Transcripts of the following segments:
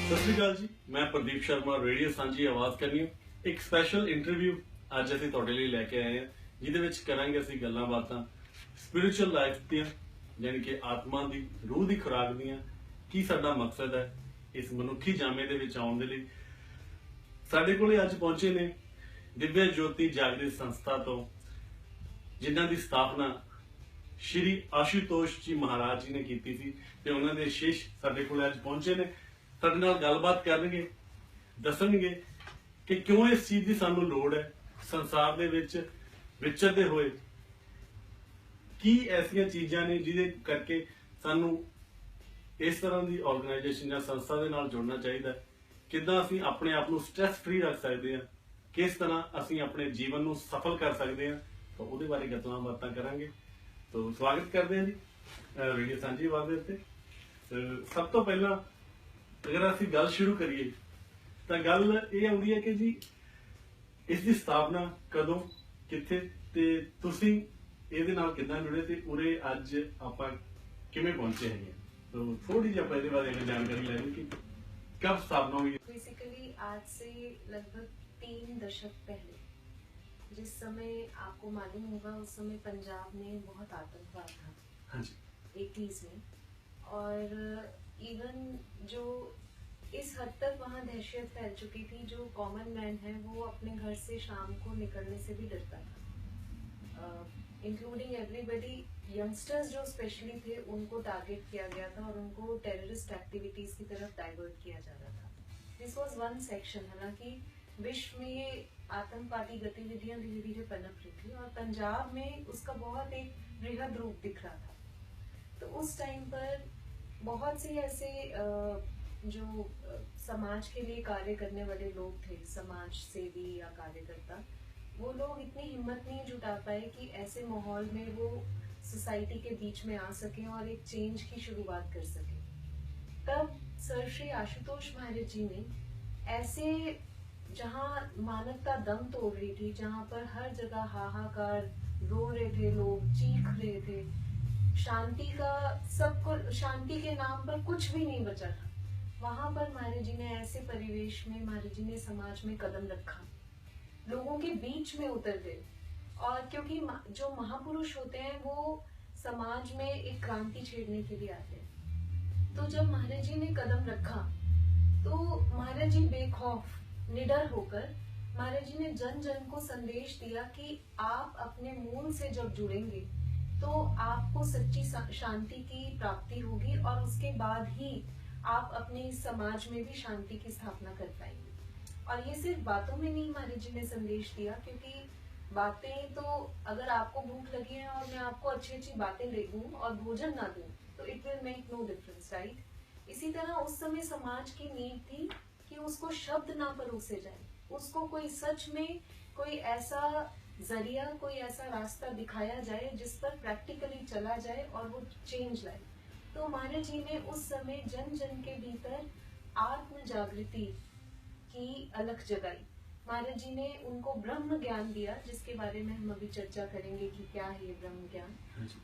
ਸਤਿ ਸ਼੍ਰੀ ਅਕਾਲ ਜੀ, ਮੈਂ ਪ੍ਰਦੀਪ ਸ਼ਰਮਾ ਰੇਡੀਓ ਸਾਂਝੀ ਆਵਾਜ਼ ਕਰਨੀ ਇੱਕ ਸਪੈਸ਼ਲ ਇੰਟਰਵਿਊ ਅੱਜ ਅਸੀਂ ਤੁਹਾਡੇ ਲਈ ਲੈ ਕੇ ਆਏ ਹਾਂ, ਜਿਹਦੇ ਵਿੱਚ ਕਰਾਂਗੇ ਅਸੀਂ ਗੱਲਾਂ ਬਾਤਾਂ ਸਪਿਰਿਚੁਅਲ ਲਾਈਫ ਦੀਆਂ, ਯਾਨੀ ਕਿ ਆਤਮਾ ਦੀ ਰੂਹ ਦੀ ਖੁਰਾਕ ਦੀਆਂ। ਕੀ ਸਾਡਾ ਮਕਸਦ ਹੈ ਇਸ ਮਨੁੱਖੀ ਜਾਮੇ ਦੇ ਵਿੱਚ ਆਉਣ ਦੇ ਲਈ। ਸਾਡੇ ਕੋਲੇ ਅੱਜ ਪਹੁੰਚੇ ਨੇ ਦਿਵਯ ਜੋਤੀ ਜਾਗਰਿਤ ਸੰਸਥਾ ਤੋਂ, ਜਿਨ੍ਹਾਂ ਦੀ ਸਥਾਪਨਾ ਸ਼੍ਰੀ ਆਸ਼ੂਤੋਸ਼ ਜੀ ਮਹਾਰਾਜ ਜੀ ਨੇ ਕੀਤੀ ਸੀ, ਤੇ ਉਹਨਾਂ ਦੇ ਸ਼ਿਸ਼ ਸਾਡੇ ਕੋਲ ਅੱਜ ਪਹੁੰਚੇ ਨੇ। ਸਾਡੇ ਨਾਲ ਗੱਲਬਾਤ ਕਰਨਗੇ, ਦੱਸਣਗੇ ਕਿ ਕਿਉਂ ਇਸ ਚੀਜ਼ ਦੀ ਸਾਨੂੰ ਲੋੜ ਹੈ। ਸੰਸਾਰ ਦੇ ਵਿੱਚ ਵਿਚਰਦੇ ਹੋਏ ਕੀ ਐਸੀਆਂ ਚੀਜ਼ਾਂ ਨੇ ਜਿਹਦੇ ਕਰਕੇ ਸਾਨੂੰ ਇਸ ਤਰ੍ਹਾਂ ਦੀ ਆਰਗੇਨਾਈਜੇਸ਼ਨ ਜਾਂ ਸੰਸਥਾ ਦੇ ਨਾਲ ਜੁੜਨਾ ਚਾਹੀਦਾ ਹੈ। ਕਿੱਦਾਂ ਅਸੀਂ ਆਪਣੇ ਆਪ ਨੂੰ ਸਟ੍ਰੈਸ ਫ੍ਰੀ ਰੱਖ ਸਕਦੇ ਹਾਂ, ਕਿਸ ਤਰ੍ਹਾਂ ਅਸੀਂ ਆਪਣੇ ਜੀਵਨ ਨੂੰ ਸਫਲ ਕਰ ਸਕਦੇ ਹਾਂ, ਤਾਂ ਉਹਦੇ ਬਾਰੇ ਗੱਲਾਂ ਬਾਤਾਂ ਕਰਾਂਗੇ। तो स्वागत करते हैं जी रेडियो सांझी आवाज़ दे उत्ते। सब तो पहला अगर ਅਸੀਂ ਗੱਲ ਸ਼ੁਰੂ ਕਰੀਏ ਤਾਂ ਗੱਲ ਇਹ ਆਉਂਦੀ ਹੈ ਕਿ ਜੀ ਇਸ ਦੀ ਸਥਾਪਨਾ ਕਦੋਂ, ਕਿੱਥੇ ਤੇ ਤੁਸੀਂ ਇਹਦੇ ਨਾਲ ਕਿੱਦਾਂ ਜੁੜੇ ਤੇ ਉਰੇ ਅੱਜ ਆਪਾਂ ਕਿਵੇਂ ਪਹੁੰਚੇ ਹੈਗੇ। तो थोड़ी ਜਿਹੀ ਆਪਾਂ ਇਹਦੇ ਬਾਰੇ ਜਾਣਕਾਰੀ ਲੈਣੀ कि कब स्थापना हुई। बेसिकली आज से लगभग 3 दशक पहले, जिस समय आपको मालूम होगा उस समय पंजाब में बहुत आतंकवाद था। हाँ जी। 80s में, और इवन जो इस हद तक वहाँ दहशत फैल चुकी थी, जो कॉमन मैन है वो अपने घर से शाम को निकलने से भी डरता था, इंक्लूडिंग एवरीबडी। यंगस्टर्स जो स्पेशली थे उनको टारगेट किया गया था और उनको टेररिस्ट एक्टिविटीज की तरफ डाइवर्ट किया जा रहा था। This was one section. हालांकि विश्व में ये आतंकवादी गतिविधियां धीरे धीरे पनप रही थी और पंजाब में उसका बहुत एक बृहद रूप दिख रहा था। तो उस टाइम पर बहुत से ऐसे जो समाज के लिए कार्य करने वाले लोग थे, समाज सेवी या कार्यकर्ता, वो लोग इतनी हिम्मत नहीं जुटा पाए कि ऐसे माहौल में वो सोसाइटी के बीच में आ सके और एक चेंज की शुरुआत कर सके। तब सर श्री आशुतोष महाराज जी ने ऐसे, जहाँ मानवता दम तोड़ रही थी, जहाँ पर हर जगह हाहाकार, रो रहे थे लोग, चीख रहे थे, शांति का सबको, शांति के नाम पर कुछ भी नहीं बचा था, वहां पर महाराज जी ने ऐसे परिवेश में महाराज जी ने समाज में कदम रखा, लोगों के बीच में उतर गए। और क्योंकि जो महापुरुष होते हैं वो समाज में एक क्रांति छेड़ने के लिए आते हैं, तो जब महाराज जी ने कदम रखा तो महाराज जी बेखौफ निडर होकर महाराज जी ने जन जन को संदेश दिया कि आप अपने मूल से जब जुड़ेंगे तो आपको सच्ची शांति की प्राप्ति होगी, और उसके बाद ही आप अपने समाज में भी शांति की स्थापना कर पाएंगे। और ये सिर्फ बातों में नहीं महाराज जी ने संदेश दिया, क्योंकि बातें तो, अगर आपको भूख लगी है और मैं आपको अच्छी अच्छी बातें दे दूं और भोजन ना दूं तो it will make no difference, right. इसी तरह उस समय समाज की नीड थी कि उसको शब्द ना परोसे जाए, उसको कोई सच में कोई ऐसा जरिया, कोई ऐसा रास्ता दिखाया जाए जिस पर प्रैक्टिकली चला जाए और वो चेंज लाए। तो महाराज जी ने उस समय जन जन के भीतर आत्म जागृति की अलख जगाई। महाराज जी ने उनको ब्रह्म ज्ञान दिया, जिसके बारे में हम अभी चर्चा करेंगे कि क्या है ये ब्रह्म ज्ञान।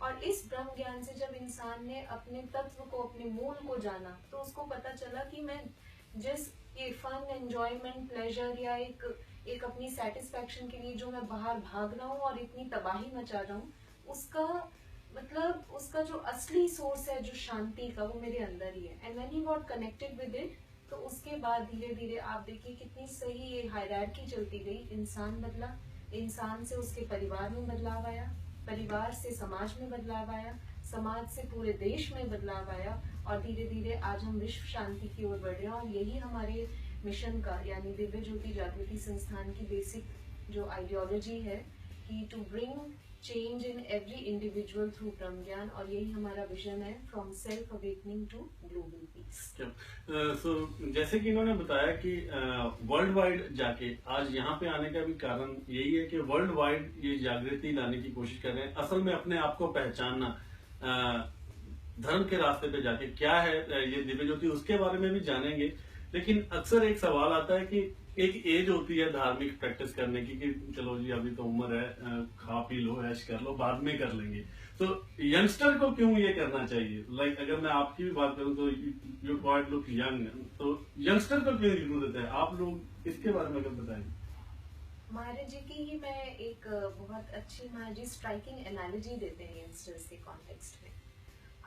और इस ब्रह्म ज्ञान से जब इंसान ने अपने तत्व को, अपने मूल को जाना, तो उसको पता चला कि मैं जिस ये फन, एंजॉयमेंट, प्लेजर या एक अपनी सेटिस्फैक्शन के लिए जो मैं बाहर भाग रहा हूँ और इतनी तबाही मचा रहा हूँ, उसका मतलब उसका जो असली सोर्स है, जो शांति का, वो मेरे अंदर ही है। And when he got connected with it, तो उसके बाद धीरे धीरे आप देखिए कितनी सही ये हायरार्की चलती गई। इंसान बदला, इंसान से उसके परिवार में बदलाव आया, परिवार से समाज में बदलाव आया, समाज से पूरे देश में बदलाव आया, और धीरे धीरे आज हम विश्व शांति की ओर बढ़ रहे हैं। और यही हमारे मिशन का, यानी दिव्य ज्योति जागृति संस्थान की बेसिक जो आइडियोलॉजी है कि to bring change in every individual through Brahm Gyan, और यही हमारा विजन है, from self awakening to global peace. So जैसे कि इन्होंने बताया कि वर्ल्ड वाइड जाके आज यहाँ पे आने का भी कारण यही है कि वर्ल्ड वाइड ये जागृति लाने की कोशिश कर रहे हैं। असल में अपने आप को पहचानना, धर्म के रास्ते पे जाके क्या है ये दिव्य ज्योति, उसके बारे में भी जानेंगे। लेकिन अक्सर एक सवाल आता है कि एक एज होती है धार्मिक प्रैक्टिस करने की कि चलो जी अभी तो उम्र है, खा पी लो, ऐश कर लो, बाद में कर लेंगे। तो यंगस्टर को क्यों ये करना चाहिए? लाइक अगर मैं आपकी भी बात करूं तो यू क्वाइट लुक यंग, तो यंगस्टर को क्यों जरूरत है? आप लोग इसके बारे में अगर बताएं। महाराज जी की ही मैं एक बहुत अच्छी महाराज जी स्ट्राइकिंग एनालॉजी देते हैं यंगस्टर्स के कॉन्टेक्स्ट में।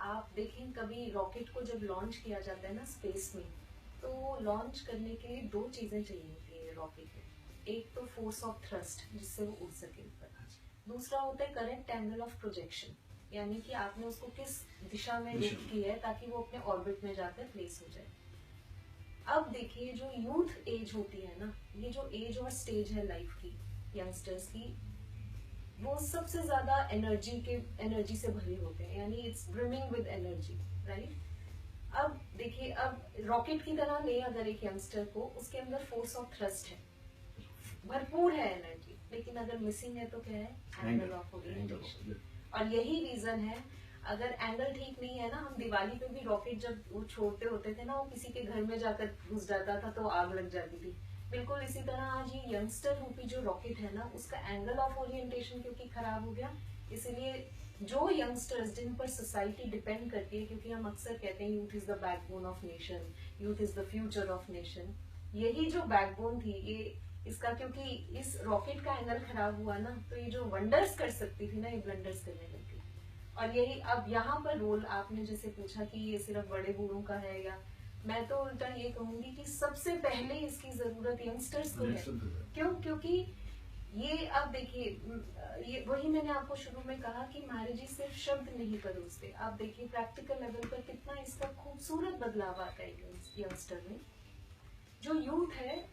आप देखें कभी रॉकेट को जब लॉन्च किया जाता है ना स्पेस में, तो लॉन्च करने के लिए दो चीजें चाहिए होती है रॉकेट में। एक तो फोर्स ऑफ थ्रस्ट जिससे वो उड़ सके ऊपर, दूसरा होता है करेक्ट एंगल ऑफ प्रोजेक्शन, यानी कि आपने उसको किस दिशा में लिफ्ट की है ताकि वो अपने ऑर्बिट में जाकर प्लेस हो जाए। अब देखिए जो यूथ एज होती है ना, ये जो एज और स्टेज है लाइफ की यंगस्टर्स की, वो सबसे ज्यादा एनर्जी से भरे होते हैं, यानी it's brimming with energy, right. अब देखिए, अब रॉकेट की तरह ले अगर एक यंगस्टर को, उसके अंदर फोर्स ऑफ थ्रस्ट है, भरपूर है एनर्जी, लेकिन अगर मिसिंग है तो क्या है? Angle of orientation. और यही रीजन है, अगर एंगल ठीक नहीं है ना, हम दिवाली पे भी रॉकेट जब वो छोड़ते होते थे ना, वो किसी के घर में जाकर घुस जाता था तो आग लग जाती थी। बिल्कुल इसी तरह आज ये यंगस्टर रूपी जो रॉकेट है ना, उसका एंगल ऑफ ओरिएंटेशन क्योंकि खराब हो गया, इसीलिए जो यंगस्टर्स जिन पर सोसाइटी डिपेंड करती है, क्योंकि हम अक्सर कहते हैं youth is the backbone of nation, youth is the future of nation, यही जो बैकबोन थी ये इसका, क्योंकि इस रॉकेट का एंगल खराब हुआ ना, तो ये जो वंडर्स कर सकती थी ना, ये ब्लंडर्स करने लगी। और यही अब यहाँ पर रोल, आपने जैसे पूछा कि ये सिर्फ बड़े बूढ़ों का है, या मैं तो उल्टा ये कहूंगी कि सबसे पहले इसकी जरूरत यंगस्टर्स को है। क्यों? क्योंकि ये अब देखिए, ये वही मैंने आपको शुरू में कहा कि महाराज जी सिर्फ शब्द नहीं परोसते, आप देखिए प्रैक्टिकल लेवल पर कितना इसका खूबसूरत बदलाव आता है यंगस्टर में। जो यूथ है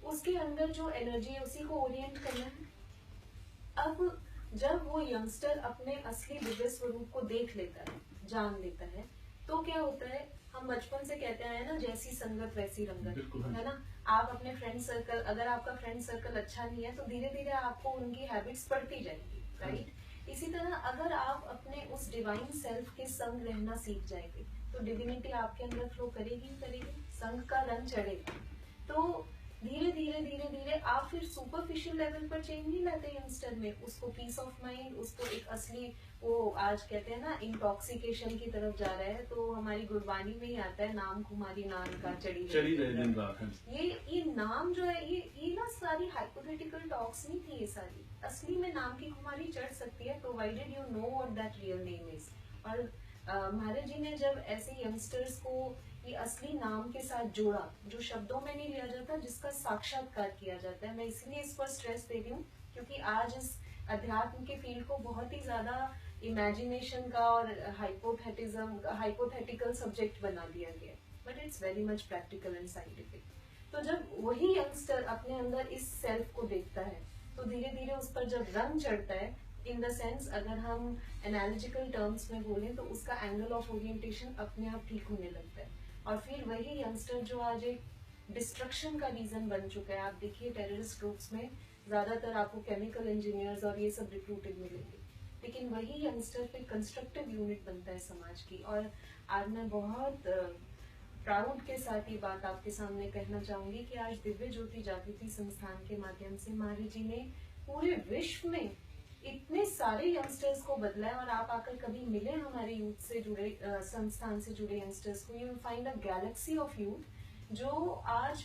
उसके अंदर जो एनर्जी है उसी को ओरिएंट करना है। अब जब वो यंगस्टर अपने असली दिव्य स्वरूप को देख लेता है, जान लेता है, तो क्या होता है, हम बचपन से कहते हैं ना, जैसी संगत वैसी रंगत, है ना। आप अपने फ्रेंड सर्कल, अगर आपका फ्रेंड सर्कल अच्छा नहीं है तो धीरे धीरे आपको उनकी हैबिट्स पड़ती जाएंगी, राइट। इसी तरह अगर आप अपने उस डिवाइन सेल्फ के संग रहना सीख जाएंगे तो डिविनिटी आपके अंदर फ्लो करेगी करेगी, संग का रंग चढ़ेगा। तो धीरे धीरे धीरे धीरे आप फिर सुपरफिशियल लेवल पर चेंज नहीं लाते यंगस्टर में, उसको पीस ऑफ माइंड, उसको एक असली, वो आज कहते हैं ना इंटॉक्सिकेशन की तरफ जा रहा है, तो हमारी गुरबानी में ही आता है, नाम कुमारी नान का चढ़ी रहे दिन रात। ये नाम जो है, ये ना सारी हाइपोथेटिकल टॉक्स नहीं थी, ये सारी असली में नाम की कुमारी चढ़ सकती है, provided you know what that real name is. और महाराज जी ने जब ऐसे यंगस्टर्स को ये असली नाम के साथ जोड़ा, जो शब्दों में नहीं लिया जाता, जिसका साक्षात्कार किया जाता है, मैं इसलिए इस पर स्ट्रेस दे रही हूँ क्योंकि आज इस अध्यात्म के फील्ड को बहुत ही ज्यादा इमेजिनेशन का और हाइपोथेटिकल सब्जेक्ट बना दिया गया, but it's very much practical and scientific. तो जब वही यंगस्टर अपने अंदर इस सेल्फ को देखता है तो धीरे धीरे उस पर जब रंग चढ़ता है, इन द सेंस अगर हम एनालिटिकल टर्म्स में बोलें तो उसका एंगल ऑफ ओरिएंटेशन अपने आप ठीक होने लगता है। और फिर वही यंगस्टर जो आज एक डिस्ट्रक्शन का रीजन बन चुका है, आप देखिए टेररिस्ट ग्रुप्स में ज्यादातर आपको केमिकल इंजीनियर्स और ये सब रिक्रूटेड मिलेंगे, लेकिन वही यंगस्टर पे कंस्ट्रक्टिव यूनिट बनता है समाज की। और आज मैं बहुत प्राउड के साथ ये बात आपके सामने कहना चाहूंगी कि आज दिव्य ज्योति जागृति संस्थान के माध्यम से महाराज जी ने पूरे विश्व में इतने सारे यंगस्टर्स को बदला है। और आप आकर कभी मिले हमारे यूथ से जुड़े संस्थान से जुड़े यंगस्टर्स को, you will find a Galaxy of youth जो आज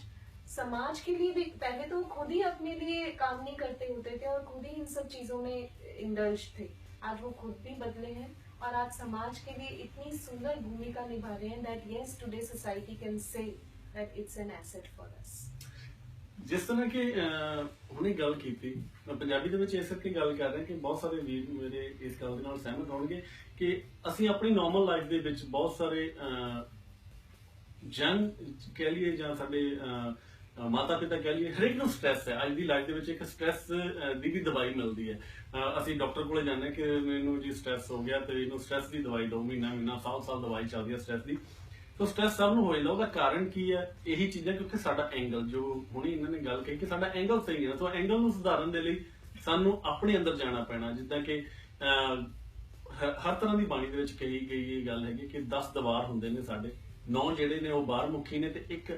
समाज के लिए भी, पहले तो खुद ही अपने लिए काम नहीं करते होते थे और खुद ही इन सब चीजों में इंडल्ज थे, आज वो खुद भी बदले हैं और आज समाज के लिए इतनी सुंदर भूमिका निभा रहे हैं that yes today society can say that it's an asset for us. जिस तरह की ਹੁਣੇ ਗੱਲ ਕੀਤੀ, मैं ਪੰਜਾਬੀ ਦੇ ਵਿੱਚ ਇਸ ਕਰਕੇ ਗੱਲ ਕਰ ਰਿਹਾ ਕਿ ਬਹੁਤ ਸਾਰੇ ਵੀਰ ਮੇਰੇ ਇਸ ਗੱਲ ਦੇ ਨਾਲ ਸਹਿਮਤ ਹੋਣਗੇ ਕਿ ਅਸੀਂ ਆਪਣੀ ਨਾਰਮਲ ਲਾਈਫ ਦੇ ਵਿੱਚ ਬਹੁਤ ਸਾਰੇ ਜਨ ਕਹਿ ਲਈਏ ਜਾਂ ਸਾਡੇ ਮਾਤਾ ਪਿਤਾ ਕਹਿ ਲਈਏ, ਹਰੇਕ ਨੂੰ ਸਟ੍ਰੈਸ ਹੈ। ਅੱਜ ਦੀ ਲਾਈਫ ਦੇ ਵਿੱਚ ਇੱਕ ਸਟ੍ਰੈਸ ਦੀ ਵੀ ਦਵਾਈ ਮਿਲਦੀ ਹੈ। ਅਸੀਂ ਡਾਕਟਰ ਕੋਲੇ ਜਾਂਦੇ ਕਿ ਮੈਨੂੰ ਜੀ ਸਟ੍ਰੈਸ ਹੋ ਗਿਆ ਤੇ ਇਹਨੂੰ ਸਟ੍ਰੈਸ ਦੀ ਦਵਾਈ ਦਿਓ, ਮਹੀਨਾ ਸਾਲ ਦਵਾਈ ਚੱਲਦੀ ਹੈ ਸਟ੍ਰੈਸ ਦੀ। तो स्ट्रेस सब ਨੂੰ ਹੋ ਜਾਂਦਾ, ਉਹਦਾ ਕਾਰਨ ਕੀ ਹੈ? ਇਹੀ ਚੀਜ਼ਾਂ, ਕਿਉਂਕਿ ਸਾਡਾ ਐਂਗਲ, ਜੋ ਹੁਣੇ ਇਹਨਾਂ ਨੇ ਗੱਲ ਕਹੀ ਕਿ ਸਾਡਾ ਐਂਗਲ ਸਹੀ ਹੈ ਨਾ, ਤਾਂ ਐਂਗਲ ਨੂੰ ਸੁਧਾਰਨ ਦੇ ਲਈ ਸਾਨੂੰ ਆਪਣੇ ਅੰਦਰ ਜਾਣਾ ਪੈਣਾ। ਜਿੱਦਾਂ ਕਿ ਹਰ ਤਰ੍ਹਾਂ ਦੀ ਬਾਣੀ ਦੇ ਵਿੱਚ ਕਹੀ ਗਈ ਇਹ ਗੱਲ ਹੈਗੀ ਕਿ 10 ਦਵਾਰ ਹੁੰਦੇ ਨੇ ਸਾਡੇ, 9 ਜਿਹੜੇ ਨੇ ਉਹ ਬਾਹਰ ਮੁਖੀ ਨੇ ਤੇ ਇੱਕ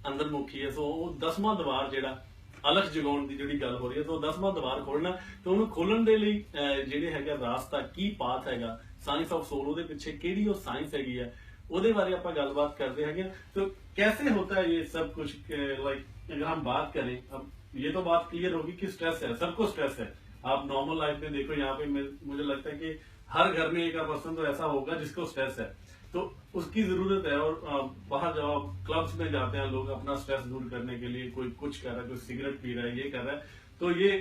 ਅੰਦਰਮੁਖੀ ਹੈ। ਸੋ ਉਹ 10ਵਾਂ ਦਵਾਰ ਜਿਹੜਾ ਅਲਖ ਜਗਾਉਣ ਦੀ ਜਿਹੜੀ ਗੱਲ ਹੋ ਰਹੀ ਹੈ, ਸੋ 10ਵਾਂ ਦਵਾਰ ਖੋਲਣਾ ਤੇ ਉਹਨੂੰ ਖੋਲਣ ਦੇ ਲਈ ਜਿਹੜੇ ਹੈਗਾ ਰਾਸਤਾ ਕੀ ਪਾਥ ਹੈਗਾ ਸਾਇੰਸ ਆਫ सोल, ਉਹਦੇ ਪਿੱਛੇ ਕਿਹੜੀ ਉਹ ਸਾਇੰਸ ਹੈਗੀ ਹੈ, ਉਹਦੇ ਬਾਰੇ ਆਪਾਂ ਗੱਲਬਾत करते हैं। तो कैसे होता है ये सब कुछ, लाइक अगर हम बात करें, अब ये तो बात क्लियर होगी कि स्ट्रेस है, सबको स्ट्रेस है। आप नॉर्मल लाइफ में देखो, यहाँ पे मुझे लगता है कि हर घर में एक पर्सन तो ऐसा होगा जिसको स्ट्रेस है, तो उसकी जरूरत है। और बाहर जब आप क्लब्स में जाते हैं लोग अपना स्ट्रेस दूर करने के लिए, कोई कुछ कर रहा है, कोई सिगरेट पी रहा है, ये कर रहा है, तो ये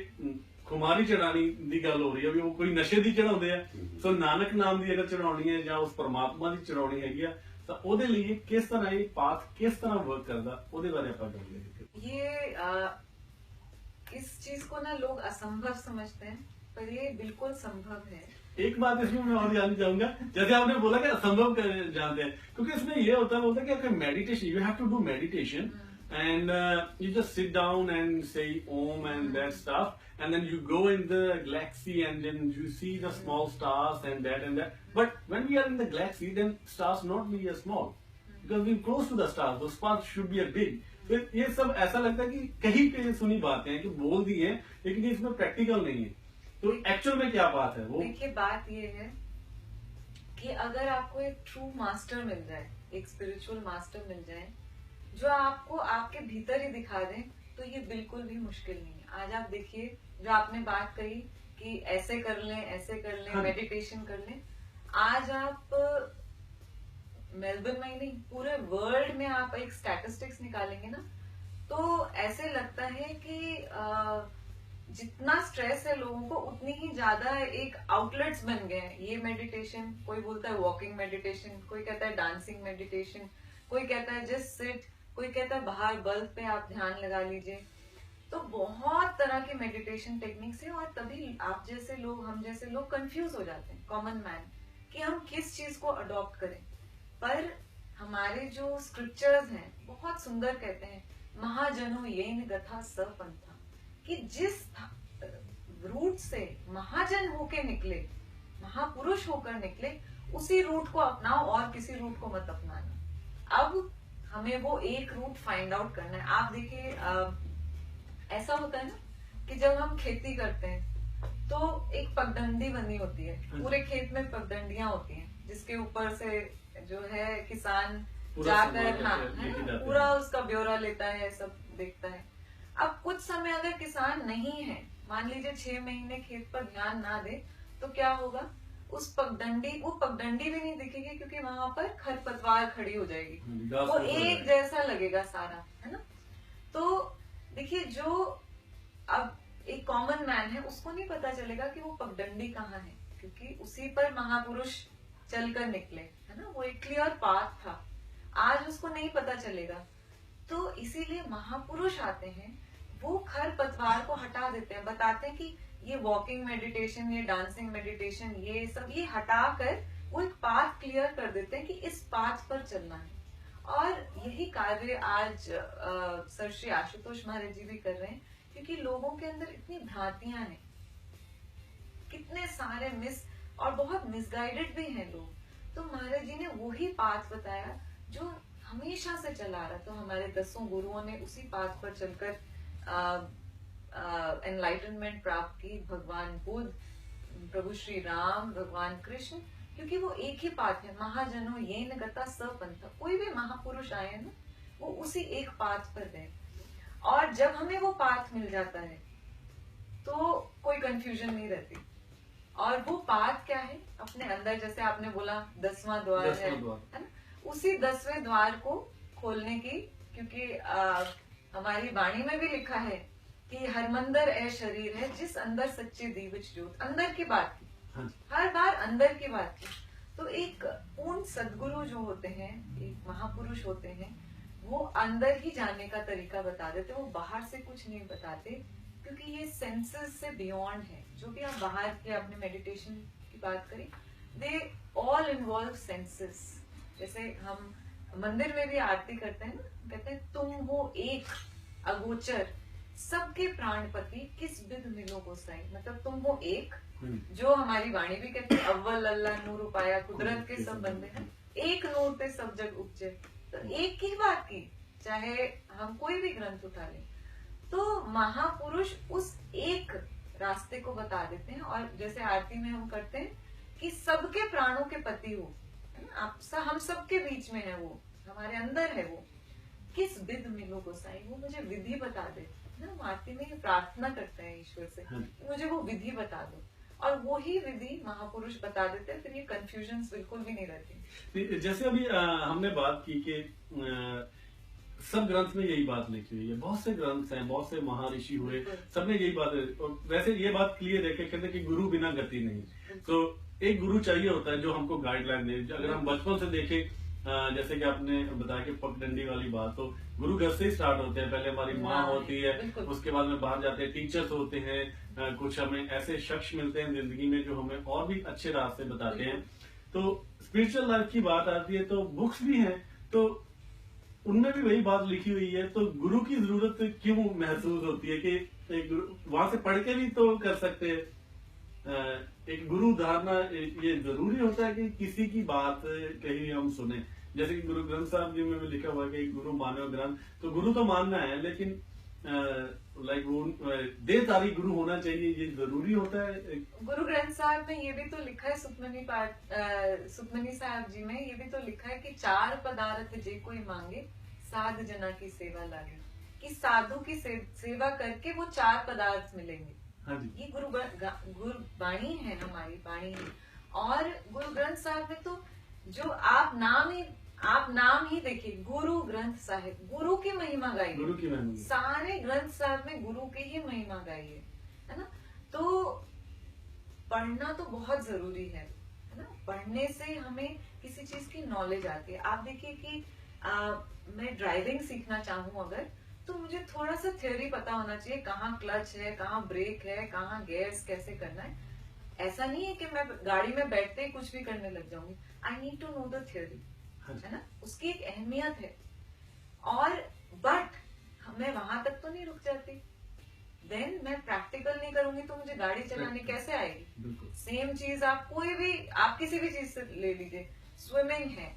खुमारी चढ़ानी दी गल हो रही है भी वो कोई नशे दी चढ़ाते हैं। सो नानक नाम की अगर चढ़ानी है या उस परमात्मा की चढ़ानी हैगी है, तो ਉਹਦੇ ਲਈ किस तरह ये पाथ किस तरह वर्क करता, ਉਹਦੇ ਬਾਰੇ ਆਪਾਂ ਗੱਲ करेंगे। ये इस चीज को ना लोग असंभव समझते हैं, पर ये बिल्कुल संभव है। एक बात इसमें मैं और जानना चाहूंगा, जैसे आपने बोला कि असंभव जानते हैं, क्योंकि इसमें ये होता है कि अगर meditation, you have to do meditation and you just sit down and say om and that stuff, and then you go in the galaxy and then you see the small stars and that. But when we are in the galaxy, then stars not be as small because we're close to the stars. Those stars should be a big. फिर ये सब ऐसा लगता है कि कहीं पे सुनी बातें हैं कि बोल दी है, लेकिन इसमें प्रैक्टिकल नहीं है। तो एक्चुअल में क्या बात है वो? देखिए, बात ये है कि अगर आपको एक ट्रू मास्टर मिल जाए, एक स्पिरिचुअल मास्टर मिल जाए जो आपको आपके भीतर ही दिखा दे, तो ये बिल्कुल भी मुश्किल नहीं है। आज आप देखिए, जो आपने बात कही कि ऐसे कर लें, ऐसे कर लें, हाँ। मेडिटेशन कर लें, आज आप मेलबर्न में ही नहीं, पूरे वर्ल्ड में आप एक स्टैटिस्टिक्स निकालेंगे ना, तो ऐसे लगता है कि जितना स्ट्रेस है लोगों को, उतनी ही ज्यादा एक आउटलेट्स बन गए हैं। ये मेडिटेशन, कोई बोलता है वॉकिंग मेडिटेशन, कोई कहता है डांसिंग मेडिटेशन, कोई कहता है जस्ट सिट, कोई कहता है बाहर बल्ब पे आप ध्यान लगा लीजिए। तो बहुत तरह के मेडिटेशन टेक्निक्स है, और तभी आप जैसे लोग, हम जैसे लोग कंफ्यूज हो जाते हैं, कॉमन मैन, कि हम किस चीज को अडॉप्ट करें। पर हमारे जो स्क्रिप्चर्स हैं बहुत सुंदर कहते हैं, महाजनो येन गथा सपंथा, कि जिस रूट से महाजन होके निकले, महापुरुष होकर निकले, उसी रूट को अपनाओ और किसी रूट को मत अपनाना। अब हमें वो एक रूट फाइंड आउट करना है। आप देखिए, ऐसा होता है ना कि जब हम खेती करते हैं तो एक पगडंडी बनी होती है, पूरे खेत में पगडंडियां होती हैं, जिसके ऊपर से जो है किसान जाकर, हाँ, पूरा उसका ब्यौरा लेता है, सब देखता है। अब कुछ समय अगर किसान नहीं है, मान लीजिए 6 महीने खेत पर ध्यान ना दे, तो क्या होगा? उस पगडंडी, वो पगडंडी भी नहीं दिखेगी, क्योंकि वहां पर खरपतवार खड़ी हो जाएगी, वो एक जैसा लगेगा सारा, है ना। तो देखिए, जो अब एक कॉमन मैन है, उसको नहीं पता चलेगा कि वो पगडंडी कहाँ है, क्योंकि उसी पर महापुरुष चलकर निकले, है ना, वो एक क्लियर पाथ था। आज उसको नहीं पता चलेगा, तो इसीलिए महापुरुष आते हैं, वो खरपतवार को हटा देते हैं, बताते हैं कि ये वॉकिंग मेडिटेशन, ये डांसिंग मेडिटेशन, ये सब ये हटाकर वो एक पाथ क्लियर कर देते हैं कि इस पाथ पर चलना है। और यही कार्य आज सर श्री आशुतोष महाराज जी भी कर रहे हैं, क्योंकि लोगों के अंदर इतनी भ्रांतियां हैं, कितने सारे मिस और बहुत मिसगाइडेड भी हैं लोग। तो महाराज जी ने वही पाथ बताया जो हमेशा से चला रहा। तो हमारे 10 गुरुओं ने उसी पाथ पर चलकर एनलाइटनमेंट प्राप्त की। भगवान बुद्ध, प्रभु श्री राम, भगवान कृष्ण, क्योंकि वो एक ही पाथ है, महाजनो येन गता सपंथा। कोई भी महापुरुष आए ना, वो उसी एक पाथ पर गए। और जब हमें वो पाथ मिल जाता है तो कोई कंफ्यूजन नहीं रहती। और वो पाथ क्या है? अपने अंदर, जैसे आपने बोला 10वां द्वार है ना, उसी 10वें द्वार को खोलने की, क्योंकि हमारी वाणी में भी लिखा है कि हरमंदर ए शरीर है जिस अंदर सच्ची दीवच ज्योत। अंदर की बात की, हर बार अंदर की बात की। तो एक पूर्ण सदगुरु जो होते हैं, एक महापुरुष होते हैं, वो अंदर ही जाने का तरीका बता देते, वो बाहर से कुछ नहीं बताते, क्योंकि ये सेंसेस से बियॉन्ड है। जो भी आप बाहर के अपने मेडिटेशन की बात करें, दे ऑल इन्वॉल्व सेंसेस। जैसे हम मंदिर में भी आरती करते हैं ना, कहते हैं तुम हो एक अगोचर सबके प्राणपति किस विध मिलो गोसाई। मतलब तुम हो एक, जो हमारी वाणी भी कहती है, अव्वल अल्लाह नूर उपाया, कुदरत के सब बंदे हैं, एक नूर पे सब जग उपजे। तो एक की बात की, चाहे हम कोई भी ग्रंथ उठा लें, तो महापुरुष उस एक रास्ते को बता देते हैं। और जैसे आरती में हम करते हैं कि सबके प्राणों के पति हो, है ना, हम सबके बीच में है, वो हमारे अंदर है, वो किस विध मिलो गोसाई, वो मुझे विधि बता दे ना। हम आरती में ये प्रार्थना करते हैं ईश्वर से कि मुझे वो विधि बता दो, और वो ही विधि महापुरुष बता देते हैं, फिर ये कंफ्यूजन बिल्कुल भी नहीं रहती। जैसे अभी हमने बात की कि सब ग्रंथ में यही बात लिखी हुई है, बहुत से ग्रंथ हैं, बहुत से महर्षि हुए, सबने यही बात है। और वैसे ये बात क्लियर है कि कहते हैं कि गुरु बिना गति नहीं। तो एक गुरु चाहिए होता है जो हमको गाइडलाइन दे। अगर हम बचपन से देखें, जैसे कि आपने बताया कि पगडंडी वाली बात, तो गुरु घर से ही स्टार्ट होते हैं। पहले हमारी माँ होती है, उसके बाद में बाहर जाते हैं, टीचर्स होते हैं, कुछ हमें ऐसे शख्स मिलते हैं जिंदगी में जो हमें और भी अच्छे रास्ते बताते हैं। तो स्पिरिचुअल लाइफ की बात आती है तो बुक्स भी हैं, तो उनमें भी वही बात लिखी हुई है। तो गुरु की जरूरत क्यों महसूस होती है कि एक वहां से पढ़ के भी तो कर सकते हैं? एक गुरु धारणा ये जरूरी होता है कि किसी की बात कहीं हम सुने? जैसे कि गुरु ग्रंथ साहब जी में भी लिखा हुआ है कि गुरु मानव ग्रंथ, तो गुरु तो मानना है, लेकिन लाइक वो देहधारी गुरु होना चाहिए, ये जरूरी होता है? गुरु ग्रंथ साहब में ये भी तो लिखा है, सुखमनी साहब जी में ये भी तो लिखा है कि 4 पदार्थ जे कोई मांगे साध जना की सेवा लागे, कि साधु की सेवा करके वो 4 पदार्थ मिलेंगे। हाँ जी। ये गुरु वाणी है, हमारी वाणी है। और गुरु ग्रंथ साहब में तो जो आप नाम ही देखिए, गुरु ग्रंथ साहिब, गुरु की महिमा गाई, गुरु की महिमा, सारे ग्रंथ साहब में गुरु की ही महिमा गाई है ना। तो पढ़ना तो बहुत जरूरी है ना। पढ़ने से हमें किसी चीज की नॉलेज आती है। आप देखिए कि मैं ड्राइविंग सीखना चाहूँ अगर, तो मुझे थोड़ा सा थ्योरी पता होना चाहिए, कहाँ क्लच है, कहाँ ब्रेक है, कहाँ गियर्स कैसे करना है। ऐसा नहीं है कि मैं गाड़ी में बैठते ही कुछ भी करने लग जाऊंगी। I need to know the theory, है ना, उसकी एक अहमियत है। और बट मैं वहां तक तो नहीं रुक जाती, देन मैं प्रैक्टिकल नहीं करूंगी तो मुझे गाड़ी चलाने कैसे आएगी? सेम चीज आप किसी भी चीज से ले लीजिए, स्विमिंग है,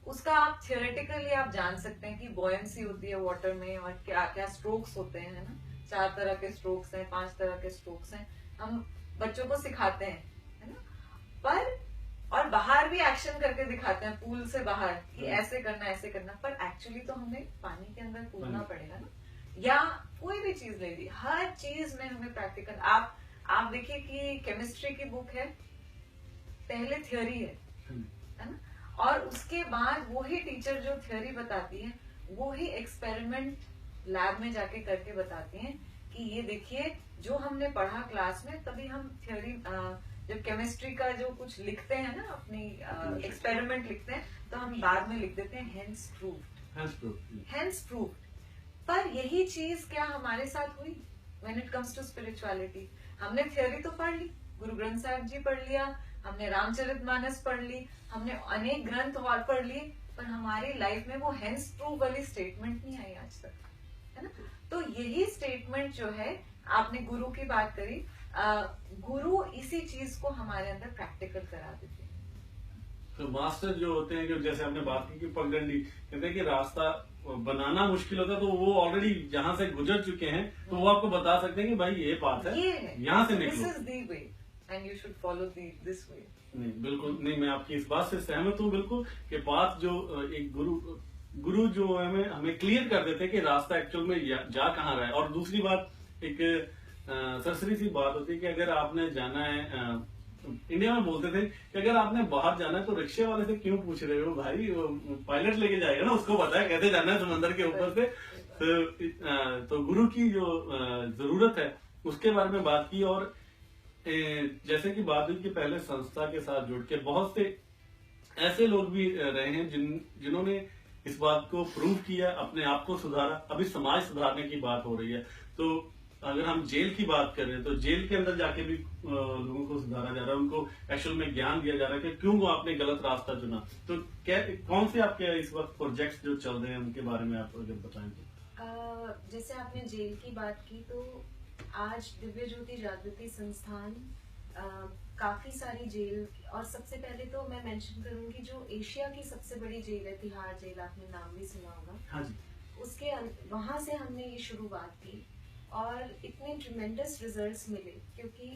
उसका आप थियोरेटिकली आप जान सकते हैं कि बॉयंसी होती है वाटर में, और क्या क्या स्ट्रोक्स होते हैं, है ना। 4 तरह के स्ट्रोक्स हैं, 5 तरह के स्ट्रोक्स हैं, हम बच्चों को सिखाते हैं, है ना। पर और बाहर भी एक्शन करके दिखाते हैं, पूल से बाहर, कि ऐसे करना ऐसे करना, पर एक्चुअली तो हमें पानी के अंदर कूदना पड़ेगा ना। या कोई भी चीज ले ली, हर चीज में हमें प्रैक्टिकल। आप देखिए कि केमिस्ट्री की बुक है, पहले थ्योरी है ना, और उसके बाद वो ही टीचर जो थ्योरी बताती है, वो ही एक्सपेरिमेंट लैब में जाके करके बताती हैं कि ये देखिए जो हमने पढ़ा क्लास में, तभी हम थ्योरी जब केमिस्ट्री का जो कुछ लिखते हैं ना, अपनी एक्सपेरिमेंट लिखते हैं, तो हम बाद में लिख देते हैं हेंस प्रूव्ड। पर यही चीज क्या हमारे साथ हुई when it comes to spirituality? हमने थ्योरी तो पढ़ ली, गुरु ग्रंथ साहिब जी पढ़ लिया, हमने रामचरितमानस पढ़ ली, हमने अनेक ग्रंथ और पढ़ लिए, पर हमारी लाइफ में वो हेंस प्रूव वाली स्टेटमेंट नहीं आई आज तक, है ना। तो यही स्टेटमेंट जो है, आपने गुरु की बात करी, गुरु इसी चीज को हमारे अंदर प्रैक्टिकल करा देते हैं। तो मास्टर जो होते हैं, कि जैसे आपने बात की कि पगडंडी, कहते हैं कि रास्ता बनाना मुश्किल होता है, तो वो ऑलरेडी जहाँ से गुजर चुके हैं, तो वो आपको बता सकते हैं कि भाई ये पाथ है, यहाँ से निकलो, this is the way and you should follow this way. नहीं, बिल्कुल नहीं, मैं आपकी इस बात से सहमत हूँ बिल्कुल, कि पाथ जो एक गुरु जो हमें क्लियर कर देते हैं कि रास्ता एक्चुअल में जा कहाँ रहा है। और दूसरी बात, एक सरसरी सी बात होती है कि अगर आपने जाना है, इंडिया में बोलते थे कि अगर आपने बाहर जाना है तो रिक्शे वाले से क्यों पूछ रहे हो भाई, पायलट लेके जाएगा ना, उसको पता है कैसे जाना है समंदर के ऊपर से। तो गुरु की जो जरूरत है उसके बारे में बात की। और जैसे कि बात हुई कि पहले संस्था के साथ जुड़ के बहुत से ऐसे लोग भी रहे हैं जिन्होंने इस बात को प्रूव किया, अपने आप को सुधारा। अभी समाज सुधारने की बात हो रही है, तो अगर हम जेल की बात कर रहे हैं, तो जेल के अंदर जाके भी लोगों को सुधारा जा रहा है, उनको एक्चुअल में ज्ञान दिया जा रहा है कि क्यों वो आपने गलत रास्ता चुना। तो क्या कौन से आपके इस वक्त प्रोजेक्ट्स जो चल रहे हैं उनके बारे में आप अगर बताएं तो? जैसे आपने जेल की बात की, तो आज दिव्य ज्योति जागृति संस्थान काफी सारी जेल, और सबसे पहले तो मैं मेंशन करूंगी जो एशिया की सबसे बड़ी जेल है, तिहाड़ जेल, आपने नाम भी सुना होगा। हाँ जी। उसके वहां से हमने ये शुरुआत की और इतने ट्रिमेंडस रिजल्ट्स मिले, क्योंकि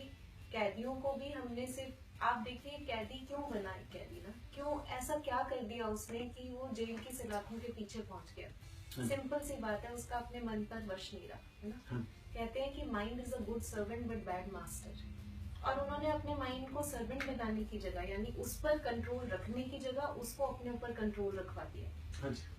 कैदियों को भी हमने सिर्फ, आप देखिए कैदी क्यों बना है कैदी ना, क्यों ऐसा क्या कर दिया उसने कि वो जेल की सलाखों के पीछे पहुंच गया। सिंपल सी बात है, उसका अपने मन पर वश नहीं रहा, है ना। कहते हैं कि mind is a good servant but bad master, और उन्होंने अपने माइंड को सर्वेंट बनाने की जगह, यानी उस पर कंट्रोल रखने की जगह उसको अपने ऊपर कंट्रोल रखवा दिया।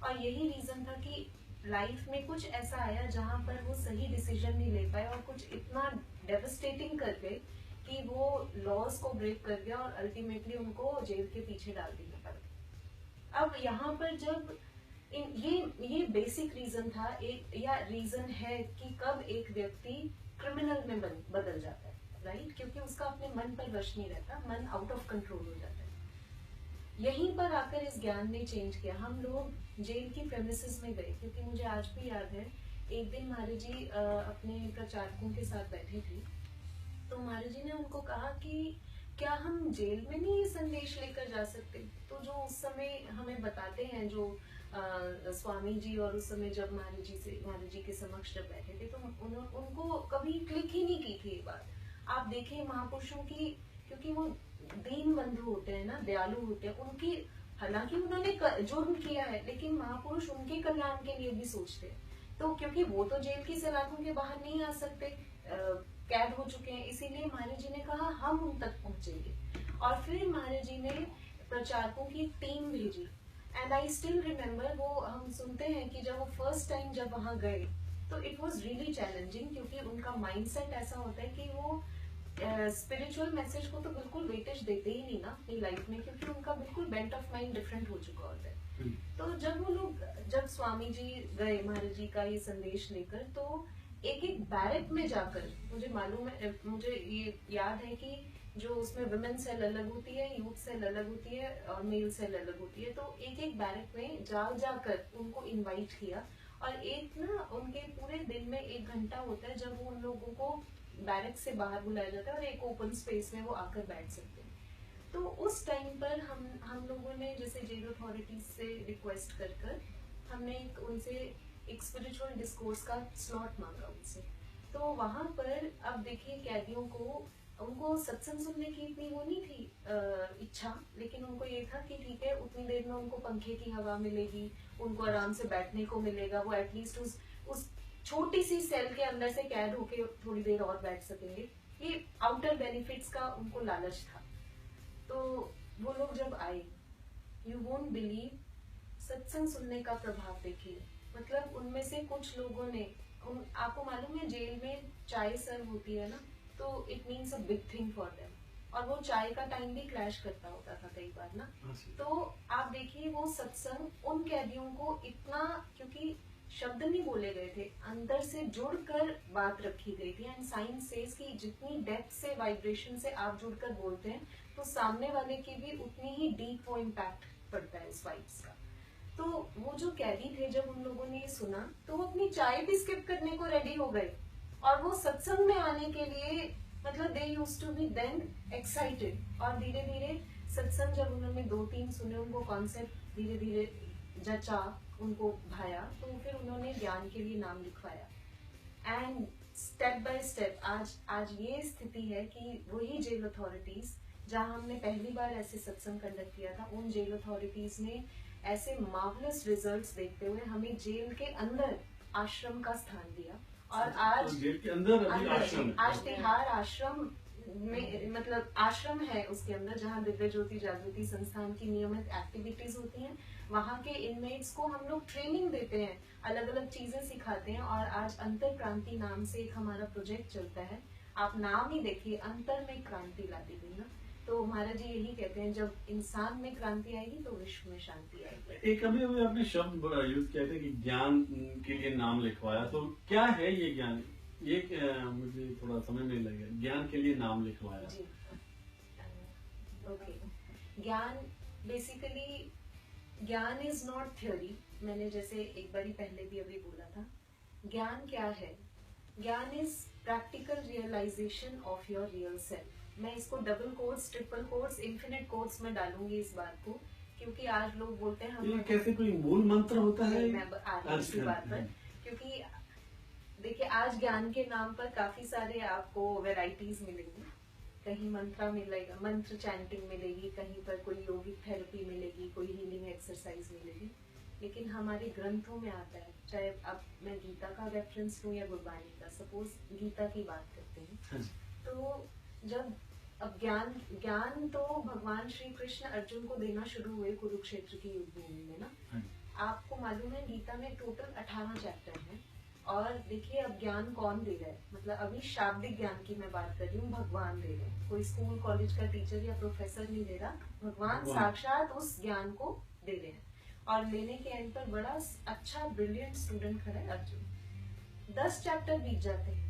और यही रीजन था कि लाइफ में कुछ ऐसा आया जहां पर वो सही डिसीजन नहीं ले पाए और कुछ इतना डेवस्टेटिंग कर गए कि वो लॉज को ब्रेक कर गया और अल्टीमेटली उनको जेल के पीछे डाल देना पड़ा। अब यहाँ पर जब ये बेसिक रीजन था, एक या रीजन है कि कब एक व्यक्ति क्रिमिनल में बदल जाता है, राइट, क्योंकि उसका अपने मन पर वश नहीं रहता, मन आउट ऑफ कंट्रोल हो जाता है। यहीं पर आकर इस ज्ञान ने चेंज किया। हम लोग जेल की प्रेमिसेस में गए, क्योंकि मुझे आज भी याद है, एक दिन महाराज जी अपने प्रचारकों के साथ बैठे थे, तो महाराज जी ने उनको कहा कि क्या हम जेल में नहीं ये संदेश लेकर जा सकते। तो जो उस समय हमें बताते हैं जो स्वामी जी, और उस समय जब महाराज जी के समक्ष जब बैठे थे, तो उनको कभी क्लिक ही नहीं की थी ये बात। आप देखें महापुरुषों की, क्योंकि वो दीन बंधु होते हैं ना, दयालु होते हैं, उनकी हालांकि उन्होंने जुर्म किया है, लेकिन महापुरुष उनके कल्याण के लिए भी सोचते हैं। तो क्योंकि वो तो जेल की सलाखों के बाहर नहीं आ सकते, कैद हो चुके हैं, इसीलिए महाराज जी ने कहा हम उन तक पहुंचेंगे। और फिर महाराज जी ने प्रचारकों की टीम भेजी। एंड आई स्टिल रिमेम्बर, वो हम सुनते हैं कि जब वो फर्स्ट टाइम जब वहां गए तो इट वाज रियली चैलेंजिंग, क्योंकि उनका माइंडसेट ऐसा होता है कि वो स्पिरिचुअल मैसेज को तो बिल्कुल वेटेज देते ही नहीं ना अपनी लाइफ में, क्योंकि उनका बिल्कुल बेंट ऑफ माइंड डिफरेंट हो चुका होता है। तो जब स्वामी जी गए महाराज जी का ये संदेश लेकर, तो एक एक बैरक में जाकर, मुझे मालूम है, मुझे ये याद है कि जो उसमें वुमेन सेल अलग होती है, यूथ सेल अलग होती है और मेल सेल अलग होती है, तो एक एक बैरक में जाकर उनको इनवाइट किया। और एक ना उनके पूरे दिन में 1 घंटा होता है जब वो उन लोगों को बैरक से बाहर बुलाया जाता है और एक ओपन स्पेस में वो आकर बैठ सकते हैं। तो उस टाइम पर हम लोगों ने जैसे जेल अथॉरिटीज से रिक्वेस्ट कर हमने उनसे एक स्पिरिचुअल डिस्कोर्स का स्लॉट मांगा उनसे। तो वहां पर अब देखिए कैदियों को, उनको सत्संग सुनने की इतनी वो नहीं थी इच्छा, लेकिन उनको ये था कि ठीक है उतनी देर में उनको पंखे की हवा मिलेगी, उनको आराम से बैठने को मिलेगा, वो एटलीस्ट उस छोटी सी सेल के अंदर से कैद होके थोड़ी देर और बैठ सकेंगे। ये आउटर बेनिफिट्स का उनको लालच था। तो वो लोग जब आए, यू वोंट बिलीव, सत्संग सुनने का प्रभाव देखिए। मतलब उनमें से कुछ लोगों ने, आपको मालूम है जेल में चाय सर्व होती है ना, तो it means a big thing for them, और वो चाय का टाइम भी क्लैश करता होता था कई बार ना। तो आप देखिए वो सत्संग उन कैदियों को इतना, क्योंकि शब्द नहीं बोले गए थे, अंदर से जुड़कर बात रखी गई थी। एंड साइंस सेज कि जितनी डेप्थ से, वाइब्रेशन से आप जुड़कर बोलते हैं, तो सामने वाले की भी उतनी ही डीप वो इम्पैक्ट पड़ता है उस वाइब्स का। तो वो जो कैदी थे, जब उन लोगों ने ये सुना तो वो अपनी चाय भी स्किप करने को रेडी हो गए, और वो सत्संग में आने के लिए, मतलब they used to be then excited. और धीरे धीरे सत्संग जब उन्होंने 2-3 सुने, उनको कॉन्सेप्ट धीरे धीरे जचा, उनको भाया, तो फिर उन्होंने ज्ञान के लिए नाम लिखवाया। एंड स्टेप बाय स्टेप आज ये स्थिति है कि वही जेल अथॉरिटीज जहां हमने पहली बार ऐसे सत्संग कंडक्ट किया था, उन जेल अथॉरिटीज ने ऐसे मार्वलस रिजल्ट्स देखते हुए हमें जेल के अंदर आश्रम का स्थान दिया। और आज जेल के अंदर अभी आश्रम है। आज तिहाड़ आश्रम में, मतलब आश्रम है उसके अंदर, जहाँ दिव्य ज्योति जागृति संस्थान की नियमित एक्टिविटीज होती हैं। वहाँ के इनमेट्स को हम लोग ट्रेनिंग देते हैं, अलग अलग चीजें सिखाते हैं। और आज अंतर क्रांति नाम से एक हमारा प्रोजेक्ट चलता है, आप नाम ही देखिए, अंतर में क्रांति ला दी गई ना। तो महाराज जी यही कहते हैं, जब इंसान में क्रांति आएगी तो विश्व में शांति आएगी। एक अभी आपने शब्द बड़ा यूज किया था कि ज्ञान के लिए नाम लिखवाया, तो क्या है ये ज्ञान? ये मुझे थोड़ा समझ नहीं लगा, ज्ञान के लिए नाम लिखवाया। जी, ओके। ज्ञान बेसिकली, ज्ञान इज नॉट थ्योरी। मैंने जैसे एक बारी पहले भी अभी बोला था, ज्ञान क्या है? ज्ञान is practical realization of your real self. मैं इसको double quotes, triple quotes, infinite quotes में डालूंगी इस बात को, क्योंकि आज लोग बोलते हैं ये हम कैसे कोई मूल मंत्र होता है? मैं आ रही हूँ इसी बात पर, क्योंकि देखिए आज ज्ञान के नाम पर काफी सारे आपको वैरायटीज मिलेंगी। कहीं मंत्र मिलेगा, मंत्र चैंटिंग मिलेगी, कहीं पर कोई योगिक थेरेपी मिलेगी, कोई हीलिंग एक्सरसाइज मिलेगी। लेकिन हमारे ग्रंथों में आता है, चाहे अब मैं गीता का रेफरेंस लूं या गुरबानी का, सपोज गीता की बात करते हैं, तो जब अब ज्ञान तो भगवान श्री कृष्ण अर्जुन को देना शुरू हुए कुरुक्षेत्र की युद्ध भूमि में ना। आपको मालूम है गीता में टोटल 18 चैप्टर हैं। और देखिए अब ज्ञान कौन दे रहा है, मतलब अभी शाब्दिक ज्ञान की मैं बात कर रही हूँ, भगवान दे रहे हैं, कोई स्कूल कॉलेज का टीचर या प्रोफेसर नहीं दे रहा, भगवान साक्षात उस ज्ञान को दे रहे हैं। और लेने के एंड पर बड़ा अच्छा ब्रिलियंट स्टूडेंट खड़ा है अर्जुन। 10 चैप्टर बीत जाते हैं।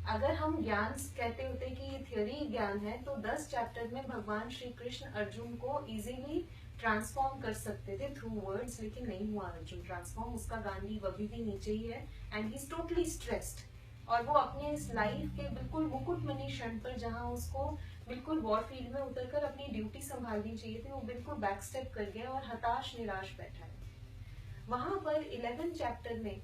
अगर हम ज्ञान कहते होते कि ये थियोरी ज्ञान है, तो 10 चैप्टर में भगवान श्री कृष्ण अर्जुन को इजीली ट्रांसफॉर्म कर सकते थे थ्रू वर्ड्स, लेकिन नहीं हुआ अर्जुन ट्रांसफॉर्म। उसका गांधी अभी भी नीचे ही है and he is totally stressed. और वो अपने इस लाइफ के बिल्कुल मुकुटमणि क्षण पर, जहां उसको बिल्कुल वॉर फील्ड में उतरकर अपनी ड्यूटी संभालनी चाहिए थी, वो बिल्कुल बैक स्टेप कर गया और हताश निराश बैठा है। वहां पर 11 चैप्टर में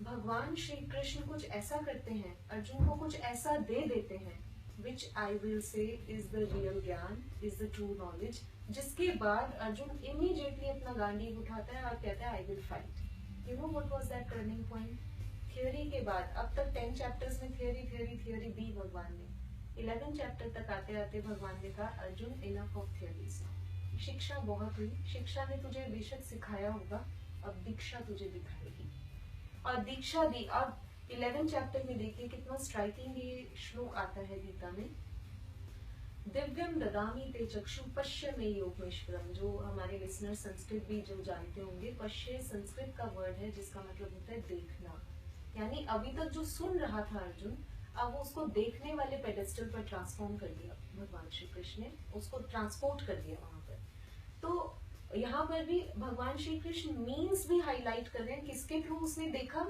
भगवान श्री कृष्ण कुछ ऐसा करते हैं, अर्जुन को कुछ ऐसा दे देते हैं, which I will say is the real ज्ञान, is the true knowledge, जिसके बाद अर्जुन immediately अपना गांडीव उठाता है और कहता है I will fight. You know what was that turning point? Theory के बाद अब तक 10 चैप्टर्स में थियोरी दी भगवान ने। 11 चैप्टर तक आते आते भगवान ने कहा अर्जुन इनफ ऑफ थियोरीज, शिक्षा बहुत हुई, शिक्षा ने तुझे बेशक सिखाया होगा, अब दीक्षा तुझे दिखाएगी। और दीक्षा दी। और 11 चैप्टर में देखिए कितना स्ट्राइकिंग ये श्लोक आता है गीता में, दिव्यम ददामी ते चक्षु पश्य में योगेश्वरम। जो हमारे लिसनर संस्कृत भी जो जानते होंगे, पश्य संस्कृत का वर्ड है जिसका मतलब होता है देखना। यानी अभी तक जो सुन रहा था अर्जुन, अब वो उसको देखने वाले पेडेस्टल पर ट्रांसफॉर्म कर दिया भगवान श्री कृष्ण ने, उसको ट्रांसपोर्ट कर दिया वहां पर। तो यहाँ पर भी भगवान श्री कृष्ण मीन्स भी हाईलाइट कर रहे हैं, किसके थ्रू उसने देखा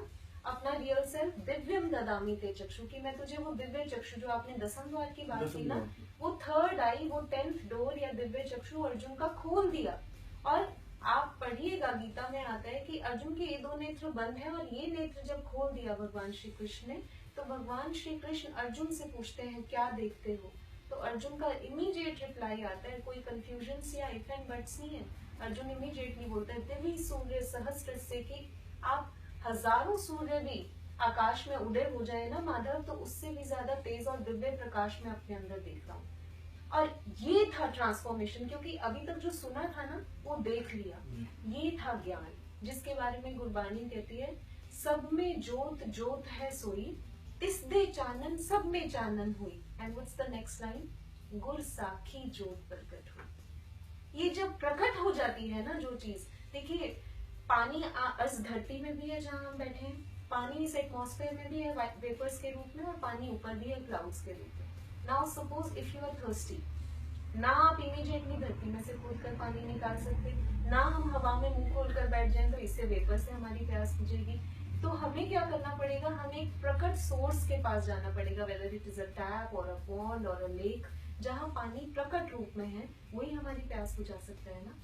अपना रियल सेल्फ, दिव्यम ददामी ते चक्षु, की मैं तुझे वो दिव्य चक्षु, जो आपने दसम द्वार की बात की ना, वो थर्ड आई, वो 10th डोर या दिव्य चक्षु अर्जुन का खोल दिया। और आप पढ़िएगा गीता में आता है कि अर्जुन के ये 2 नेत्र बंद है और ये नेत्र जब खोल दिया भगवान श्री कृष्ण ने, तो भगवान श्री कृष्ण अर्जुन से पूछते हैं क्या देखते हो, तो अर्जुन का इमीडिएट रिप्लाई आता है, कोई कंफ्यूजन या इफ एंड बट्स नहीं है। अर्जुन इमीडिएटली बोलता है दिव्य सूर्य सहस्त्र से, कि आप हजारों सूर्य भी आकाश में उदय हो जाए ना माधव, तो उससे भी ज्यादा तेज और दिव्य प्रकाश में अपने अंदर देख रहा हूँ। और ये था ट्रांसफॉर्मेशन, क्योंकि अभी तक जो सुना था ना वो देख लिया, ये था ज्ञान, जिसके बारे में गुरबानी कहती है सब में जोत जोत है सोई, तिस दे चानन सब में चानन हुई। And what's the next line, गुर साखी जोत प्रकट हुई। ये जब प्रकट हो जाती है ना जो चीज, देखिए पानी इस धरती में भी है जहां हम बैठे हैं, पानी इस एटमॉस्फेयर में भी है वेपर्स के रूप में, और पानी ऊपर भी है क्लाउड्स के रूप में। Now suppose if you are thirsty, ना आप इमीडिएटली धरती में से खोद कर पानी निकाल सकते, ना हम हवा में मुंह खोलकर बैठ जाएं तो इससे वेपर से हमारी प्यास बुझेगी। तो हमें क्या करना पड़ेगा, हमें एक प्रकट सोर्स के पास जाना पड़ेगा, whether it is a tap और अ पॉन्ड और अ लेक, जहाँ पानी प्रकट रूप में है, वही हमारी प्यास बुझा सकता है ना।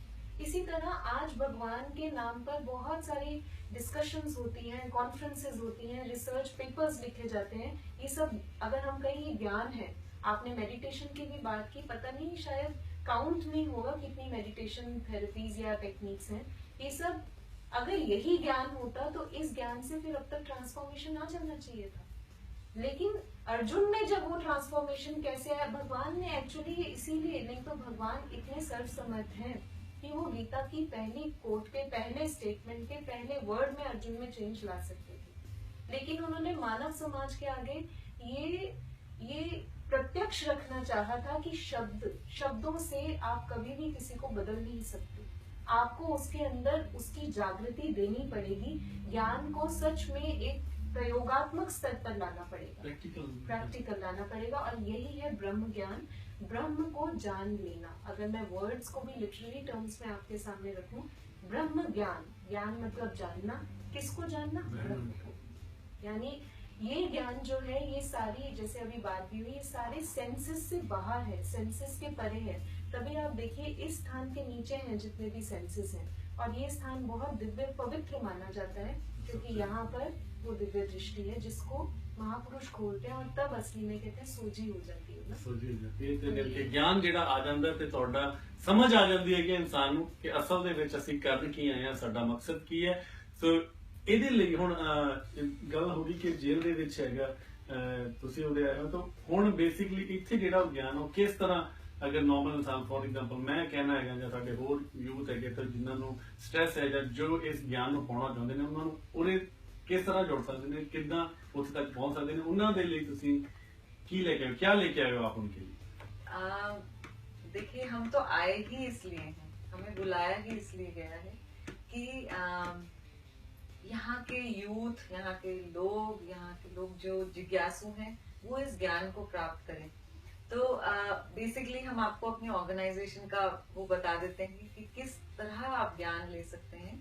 इसी तरह आज भगवान के नाम पर बहुत सारी डिस्कशंस होती हैं, कॉन्फ्रेंसेस होती हैं, रिसर्च पेपर्स लिखे जाते हैं। ये सब अगर हम कहीं ज्ञान है, आपने मेडिटेशन की भी बात की, पता नहीं शायद काउंट नहीं होगा कितनी मेडिटेशन थेरेपीज या टेक्निक्स हैं। ये सब अगर यही ज्ञान होता तो इस ज्ञान से फिर अब तक ट्रांसफॉर्मेशन आ जाना चाहिए था। लेकिन अर्जुन में जब वो ट्रांसफॉर्मेशन कैसे आया, भगवान ने एक्चुअली इसीलिए, नहीं तो भगवान इतने सर्वसमर्थ हैं कि वो गीता की पहली कोट के पहले स्टेटमेंट के पहले वर्ड में अर्जुन में चेंज ला सकते थे। लेकिन उन्होंने मानव समाज के आगे ये प्रत्यक्ष रखना चाहा था कि शब्दों से आप कभी भी किसी को बदल नहीं सकते, आपको उसके अंदर उसकी जागृति देनी पड़ेगी, ज्ञान को सच में एक प्रयोगात्मक स्तर पर लाना पड़ेगा, प्रैक्टिकल लाना पड़ेगा। और यही है ब्रह्म ज्ञान, ब्रह्म को जान लेना। अगर मैं वर्ड्स को भी लिटरली टर्म्स में आपके सामने रखूं, ब्रह्म ज्ञान, ज्ञान मतलब जानना, किसको जानना, ब्रह्म को। यानी ये ज्ञान जो है, ये सारी, जैसे अभी बात भी हुई, ये सारे सेंसेस से बाहर है, सेंसेस के परे है। तभी आप देखिए इस स्थान के नीचे हैं जितने भी सेंसेस हैं, और ये स्थान बहुत दिव्य पवित्र माना जाता है, क्योंकि यहाँ पर वो दिव्य दृष्टि है जिसको महापुरुष खोलते हैं, और तब असली में कहते हैं सोझी हो जाती है ना। ਸੋਝੀ ਹੋ ਜਾਂਦੀ ਹੈ ਤੇ ਮਿਲ ਕੇ ਗਿਆਨ ਜਿਹੜਾ ਆ ਜਾਂਦਾ ਤੇ ਤੁਹਾਡਾ ਸਮਝ ਆ ਜਾਂਦੀ ਹੈ ਕਿ ਇਨਸਾਨ ਨੂੰ ਕਿ ਅਸਲ ਦੇ ਵਿੱਚ ਅਸੀਂ ਕਰਨ ਕੀ ਆਏ ਆ, ਸਾਡਾ ਮਕਸਦ ਕੀ ਹੈ। ਸੋ ਇਹਦੇ ਲਈ ਹੁਣ ਗੱਲ ਹੋ ਗਈ ਕਿ ਜੇਲ੍ਹ ਦੇ ਵਿੱਚ ਹੈਗਾ, ਤੁਸੀਂ ਉਹਦੇ ਆਏ ਹੋ ਤਾਂ ਹੁਣ ਬੇਸਿਕਲੀ ਇੱਥੇ ਜਿਹੜਾ ਗਿਆਨ ਉਹ ਕਿਸ ਤਰ੍ਹਾਂ, ਅਗਰ ਨਾਰਮਲ ਇਨਸਾਨ ਫੋਰ ਐਗਜ਼ਾਮਪਲ ਮੈਂ ਕਹਿਣਾ ਹੈਗਾ ਜਾਂ ਸਾਡੇ ਹੋਰ ਯੂਥ ਹੈਗੇ ਤਾਂ ਜਿਨ੍ਹਾਂ ਨੂੰ ਸਟ੍ਰੈਸ ਹੈ ਜਾਂ ਜੋ ਇਸ ਗਿਆਨ ਨੂੰ ਪਾਉਣਾ ਚਾਹੁੰਦੇ ਨੇ, ਉਹਨਾਂ ਨੂੰ ਉਹਦੇ ਕਿਸ ਤਰ੍ਹਾਂ ਜੁੜ ਸਕਦੇ ਨੇ, ਕਿੱਦਾਂ ਉੱਥੇ ਤੱਕ ਪਹੁੰਚ ਸਕਦੇ ਨੇ, ਉਹਨਾਂ ਦੇ ਲਈ ਤੁਸੀਂ की लेके आए, क्या लेके आए हो आप उनके लिए? देखिए हम तो आए ही इसलिए हैं, हमें बुलाया ही इसलिए गया है कि यहाँ के यूथ, यहाँ के लोग जो जिज्ञासु हैं वो इस ज्ञान को प्राप्त करें। तो बेसिकली हम आपको अपनी ऑर्गेनाइजेशन का वो बता देते हैं कि किस तरह आप ज्ञान ले सकते हैं।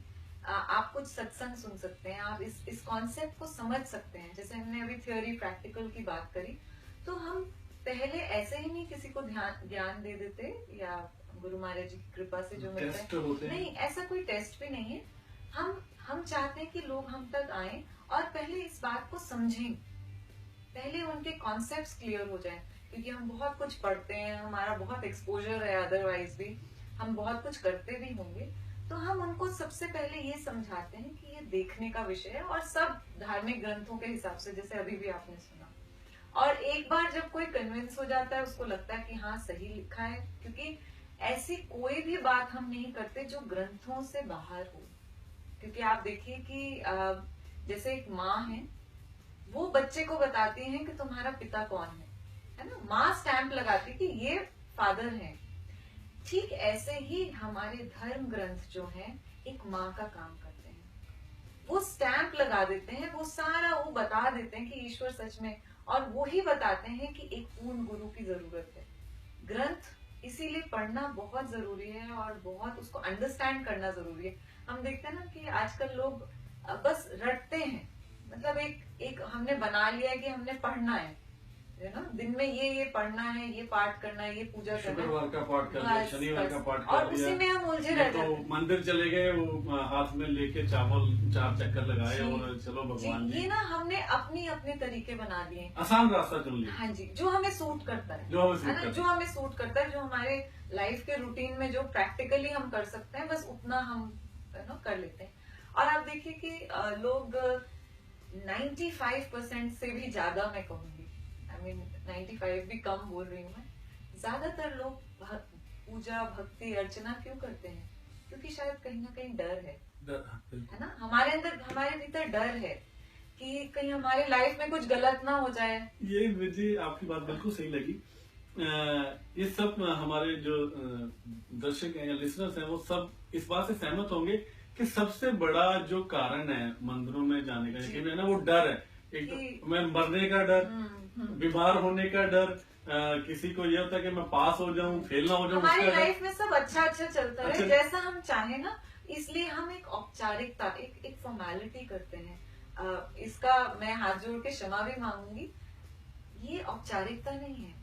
आप कुछ सत्संग सुन सकते हैं, आप इस कॉन्सेप्ट को समझ सकते हैं। जैसे हमने अभी थ्योरी प्रैक्टिकल की बात करी, तो हम पहले ऐसे ही नहीं किसी को ज्ञान दे देते, या गुरु महाराज जी की कृपा से जो मिलता है, नहीं ऐसा कोई टेस्ट भी नहीं है। हम चाहते हैं कि लोग हम तक आए और पहले इस बात को समझें, पहले उनके कॉन्सेप्ट्स क्लियर हो जाएं, क्योंकि हम बहुत कुछ पढ़ते हैं, हमारा बहुत एक्सपोजर है, अदरवाइज भी हम बहुत कुछ करते भी होंगे, तो हम उनको सबसे पहले ये समझाते हैं कि ये देखने का विषय है, और सब धार्मिक ग्रंथों के हिसाब से, जैसे अभी भी आपने सुना। और एक बार जब कोई कन्विंस हो जाता है, उसको लगता है कि हाँ सही लिखा है, क्योंकि ऐसी कोई भी बात हम नहीं करते जो ग्रंथों से बाहर हो। क्योंकि आप देखिए कि जैसे एक माँ है, वो बच्चे को बताती है कि तुम्हारा पिता कौन है ना, माँ स्टैंप लगाती कि ये फादर है। ठीक ऐसे ही हमारे धर्म ग्रंथ जो है एक माँ का काम करते हैं, वो स्टैंप लगा देते हैं, वो सारा वो बता देते हैं कि ईश्वर सच में, और वो ही बताते हैं कि एक पूर्ण गुरु की जरूरत है। ग्रंथ इसीलिए पढ़ना बहुत जरूरी है और बहुत उसको अंडरस्टैंड करना जरूरी है। हम देखते हैं ना कि आजकल लोग बस रटते हैं, मतलब एक हमने बना लिया है कि हमने पढ़ना है ना, दिन में ये पढ़ना है, ये पाठ करना है, ये पूजा करना है, शुक्रवार का पाठ कर दिया, शनिवार का पाठ कर और दिया, उसी में हम उलझे रहते तो हैं। मंदिर चले गए, वो हाथ में लेके चावल 4 चक्कर लगाए और चलो भगवान ये जी, ना हमने अपनी अपने तरीके बना दिए हैं। आसान रास्ता चुन लिया, हाँ जी, जो हमें सूट करता है, जो हमें सूट है ना, करता जो हमें सूट करता है, जो हमारे लाइफ के रूटीन में जो प्रैक्टिकली हम कर सकते हैं, बस उतना हम कर लेते हैं। और आप देखिए कि लोग 95% से भी ज्यादा, मैं कहूंगी, आई मीन 95 भी कम बोल रही हूँ मैं, ज्यादातर लोग पूजा भक्ति अर्चना क्यों करते हैं? क्योंकि शायद कहीं ना कहीं डर है ना, हमारे अंदर, हमारे भीतर डर है कि कहीं हमारे लाइफ में कुछ गलत ना हो जाए। ये मुझे आपकी बात बिल्कुल सही लगी। ये सब हमारे जो दर्शक हैं या लिसनर्स हैं, वो सब इस बात से सहमत होंगे कि सबसे बड़ा जो कारण है मंदिरों में जाने का यकीन है ना, वो डर है। एक मैं मरने का डर, बीमार होने का डर, किसी को ये होता है कि मैं पास हो जाऊं, फेल ना हो जाऊं। हमारी लाइफ में सब अच्छा चलता है, जैसा हम चाहे ना, इसलिए हम एक औपचारिकता, एक फॉर्मेलिटी करते हैं। इसका मैं हाथ जोड़ के क्षमा भी मांगूंगी, ये औपचारिकता नहीं है,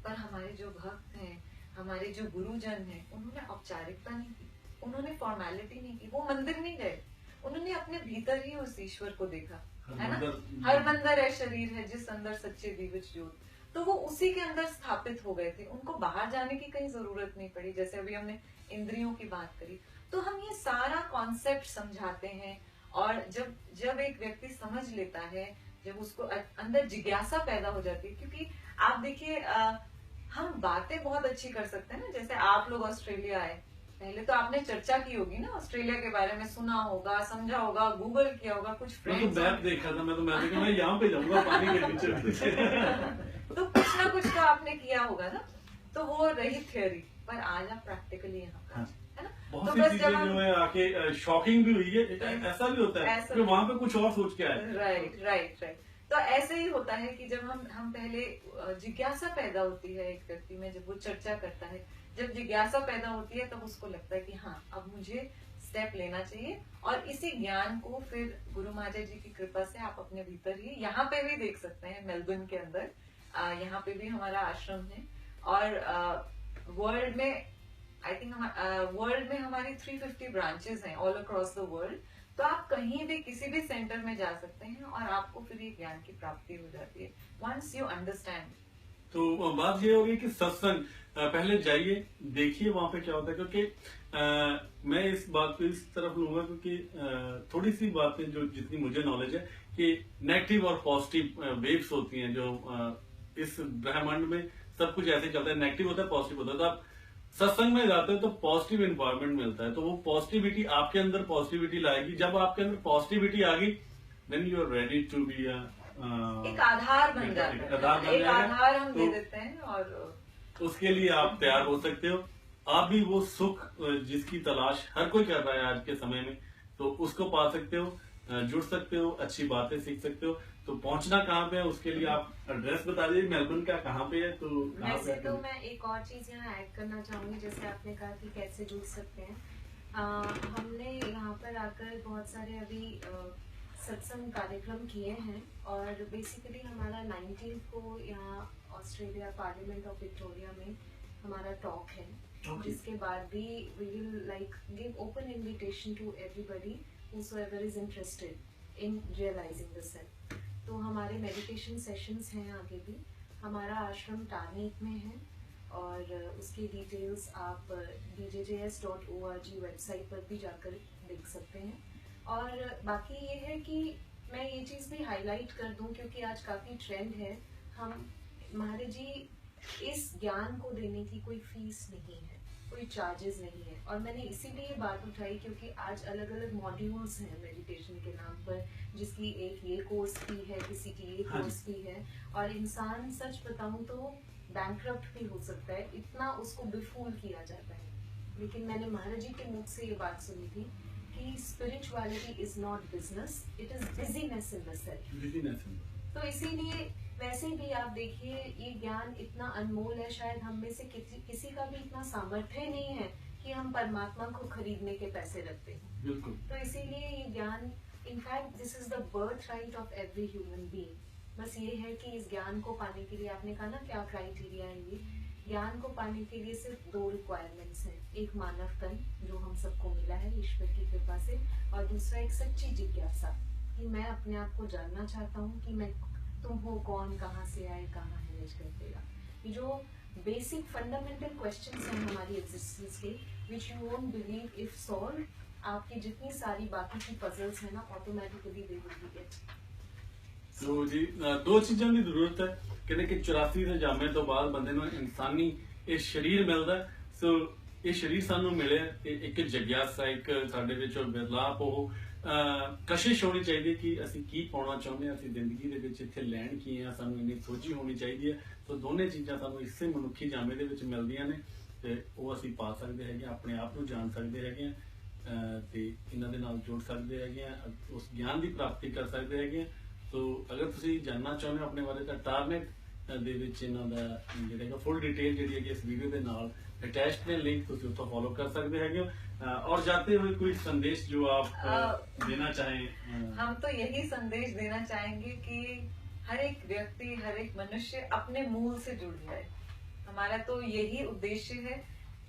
पर हमारे जो भक्त हैं, हमारे जो गुरुजन हैं, उन्होंने औपचारिकता नहीं की, उन्होंने फॉर्मेलिटी नहीं की, वो मंदिर नहीं गए, उन्होंने अपने भीतर ही उस ईश्वर को देखा, है ना। हर मंदिर है शरीर है, जिस अंदर सच्चे दिव्य ज्योत, तो वो उसी के अंदर स्थापित हो गए थे, उनको बाहर जाने की कहीं जरूरत नहीं पड़ी। जैसे अभी हमने इंद्रियों की बात करी, तो हम ये सारा कॉन्सेप्ट समझाते हैं, और जब एक व्यक्ति समझ लेता है, जब उसको अंदर जिज्ञासा पैदा हो जाती है, क्योंकि आप देखिए हम बातें बहुत अच्छी कर सकते हैं ना। जैसे आप लोग ऑस्ट्रेलिया आए, पहले तो आपने चर्चा की होगी ना, ऑस्ट्रेलिया के बारे में सुना होगा, समझा होगा, गूगल किया होगा, कुछ फ्रेंड्स, मैप देखा था, मैं यहाँ पे जाऊंगा पानी के पीछे तो कुछ ना कुछ तो आपने किया होगा ना। तो वो रही थ्योरी, पर आज आप प्रैक्टिकली यहाँ पर, है ना। बहुत तो सी बस चीजें जो है आके शॉकिंग भी हुई है, ऐसा भी होता है कि वहाँ पे कुछ और सोच के आए। राइट। तो ऐसे ही होता है कि जब हम पहले जिज्ञासा पैदा होती है एक व्यक्ति में, जब वो चर्चा करता है, जब जिज्ञासा पैदा होती है, तब उसको लगता है कि हाँ अब मुझे स्टेप लेना चाहिए। और इसी ज्ञान को फिर गुरु महाराज जी की कृपा से आप अपने भीतर ही, यहाँ पे भी देख सकते हैं, मेलबर्न के अंदर, यहाँ पे भी हमारा आश्रम है, और वर्ल्ड में आई थिंक वर्ल्ड में हमारी 350 ब्रांचेस हैं ऑल अक्रॉस द वर्ल्ड। तो आप कहीं भी किसी भी सेंटर में जा सकते हैं और आपको फिर ये ज्ञान की प्राप्ति हो जाती है वंस यू अंडरस्टैंड। तो बात ये होगी कि सत्संग पहले जाइए, देखिए वहां पे क्या होता है, क्योंकि मैं इस बात को इस तरफ लूंगा क्योंकि थोड़ी सी बातें जो जितनी मुझे नॉलेज है कि नेगेटिव और पॉजिटिव वेव्स होती हैं जो इस ब्रह्मांड में सब कुछ ऐसे चलता है, नेगेटिव होता है पॉजिटिव होता है। तो आप सत्संग में जाते हो तो पॉजिटिव इन्वायरमेंट मिलता है, तो वो पॉजिटिविटी आपके अंदर पॉजिटिविटी लाएगी। जब आपके अंदर पॉजिटिविटी आ गई then you are ready to be एक आधार बन जाता है, एक आधार हम दे देते हैं और उसके लिए आप तैयार हो सकते हो। आप भी वो सुख जिसकी तलाश हर कोई कर रहा है आज के समय में, तो उसको पा सकते हो, जुड़ सकते हो, अच्छी बातें सीख सकते हो। तो पहुंचना कहाँ पे है उसके लिए आप एड्रेस बता दीजिए, मेलबर्न का कहाँ पे है? तो वैसे तो मैं एक और चीज यहाँ ऐड करना चाहूंगी, जैसे आपने कहा कि कैसे जुड़ सकते हैं। हमने यहाँ पर आकर बहुत सारे अभी सत्संग कार्यक्रम किए हैं और बेसिकली हमारा 19 को यहाँ ऑस्ट्रेलिया पार्लियामेंट ऑफ विक्टोरिया में हमारा टॉक है, जिसके बाद भी we will like give open invitation to everybody whosoever is interested in realizing the self। तो हमारे मेडिटेशन सेशंस हैं आगे भी। हमारा आश्रम टारनेक में है और उसकी डिटेल्स आप djjs.org वेबसाइट पर भी जाकर देख सकते हैं। और बाकी ये है कि मैं ये चीज़ भी हाईलाइट कर दूं क्योंकि आज काफ़ी ट्रेंड है, हम महाराज जी इस ज्ञान को देने की कोई फीस नहीं है, कोई चार्जेस नहीं है। और मैंने इसीलिए ये बात उठाई क्योंकि आज अलग अलग मॉड्यूल्स हैं मेडिटेशन के नाम पर, जिसकी एक ये कोर्स भी है, किसी की ये कोर्स भी है, और इंसान सच बताऊं तो बैंकरप्ट भी हो सकता है, इतना उसको बेफूल किया जाता है। लेकिन मैंने महाराज जी के मुख से ये बात सुनी थी कि spirituality is not business, it is business in the self. तो इसीलिए वैसे भी आप देखिए ये ज्ञान इतना अनमोल है, शायद हम में से किसी का भी इतना सामर्थ्य नहीं है कि हम परमात्मा को खरीदने के पैसे रखते हैं। बिल्कुल। तो इसीलिए ये ज्ञान in fact this is the birth right of every human being. बस ये है कि इस ज्ञान को पाने के लिए आपने कहा ना क्या क्राइटेरिया है, ये ज्ञान को पाने के लिए सिर्फ 2 रिक्वायरमेंट्स हैं, एक मानव तन जो हम सबको मिला है ईश्वर की कृपा से, और दूसरा एक सच्ची जिज्ञासा कि मैं अपने आप को जानना चाहता हूँ कि मैं तुम हो कौन, कहाँ से आए, कहाँ है रेज करेगा। ये जो बेसिक फंडामेंटल क्वेश्चंस हैं हमारी एग्जिस्टेंस के, which you won't believe if solve, आपकी जितनी सारी बाकी की पजल्स हैं ना automatically they will be get. तो जी 2 चीज़ों की जरूरत है। कहते कि 84 ਦੇ ਜਾਮੇ ਤੋਂ ਬਾਅਦ ਬੰਦੇ ਨੂੰ ਇਨਸਾਨੀ ਇਹ ਸਰੀਰ ਮਿਲਦਾ। ਸੋ ਇਹ ਸਰੀਰ ਸਾਨੂੰ ਮਿਲਿਆ ਤੇ ਇੱਕ ਜਿਗਿਆਸਾ, ਇੱਕ ਸਾਡੇ ਵਿੱਚ ਬਦਲਾਅ, ਉਹ ਕਸ਼ਿਸ਼ ਹੋਣੀ ਚਾਹੀਦੀ ਕਿ ਅਸੀਂ ਕੀ ਪਾਉਣਾ ਚਾਹੁੰਦੇ ਹਾਂ, ਅਸੀਂ ਜ਼ਿੰਦਗੀ ਦੇ ਵਿੱਚ ਇੱਥੇ ਲੈਣ ਕੀ ਆ, ਸਾਨੂੰ ਇੰਨੀ ਸੋਝੀ ਹੋਣੀ ਚਾਹੀਦੀ ਹੈ। ਸੋ ਦੋਨੇ ਚੀਜ਼ਾਂ ਸਾਨੂੰ ਇਸੇ ਮਨੁੱਖੀ ਜਾਮੇ ਦੇ ਵਿੱਚ ਮਿਲਦੀਆਂ ਨੇ ਤੇ ਉਹ ਅਸੀਂ ਪਾ ਸਕਦੇ ਹੈਗੇ, ਆਪਣੇ ਆਪ ਨੂੰ ਜਾਣ ਸਕਦੇ ਹੈਗੇ ਆ ਤੇ ਇਹਨਾਂ ਦੇ ਨਾਲ ਜੁੜ ਸਕਦੇ ਹੈਗੇ ਆ, ਉਸ ਗਿਆਨ ਦੀ ਪ੍ਰਾਪਤੀ ਕਰ ਸਕਦੇ ਹੈਗੇ ਆ। ਸੋ ਅਗਰ ਤੁਸੀਂ ਜਾਣਨਾ ਚਾਹੁੰਦੇ ਹੋ ਆਪਣੇ ਬਾਰੇ ਤਾਂ ਟਾਰਨੇਟ ਦੇ ਵਿੱਚ ਇਹਨਾਂ ਦਾ ਜਿਹੜਾ ਫੁੱਲ ਡਿਟੇਲ ਜਿਹੜੀ ਹੈਗੀ ਇਸ ਵੀਡੀਓ ਦੇ ਨਾਲ अटैच्ड में लिंक तुम उसको फॉलो कर सकते हैं। और जाते हुए कोई संदेश जो आप देना चाहें? हम तो यही संदेश देना चाहेंगे कि हर एक व्यक्ति, हर एक मनुष्य अपने मूल से जुड़ जाए। हमारा तो यही उद्देश्य है,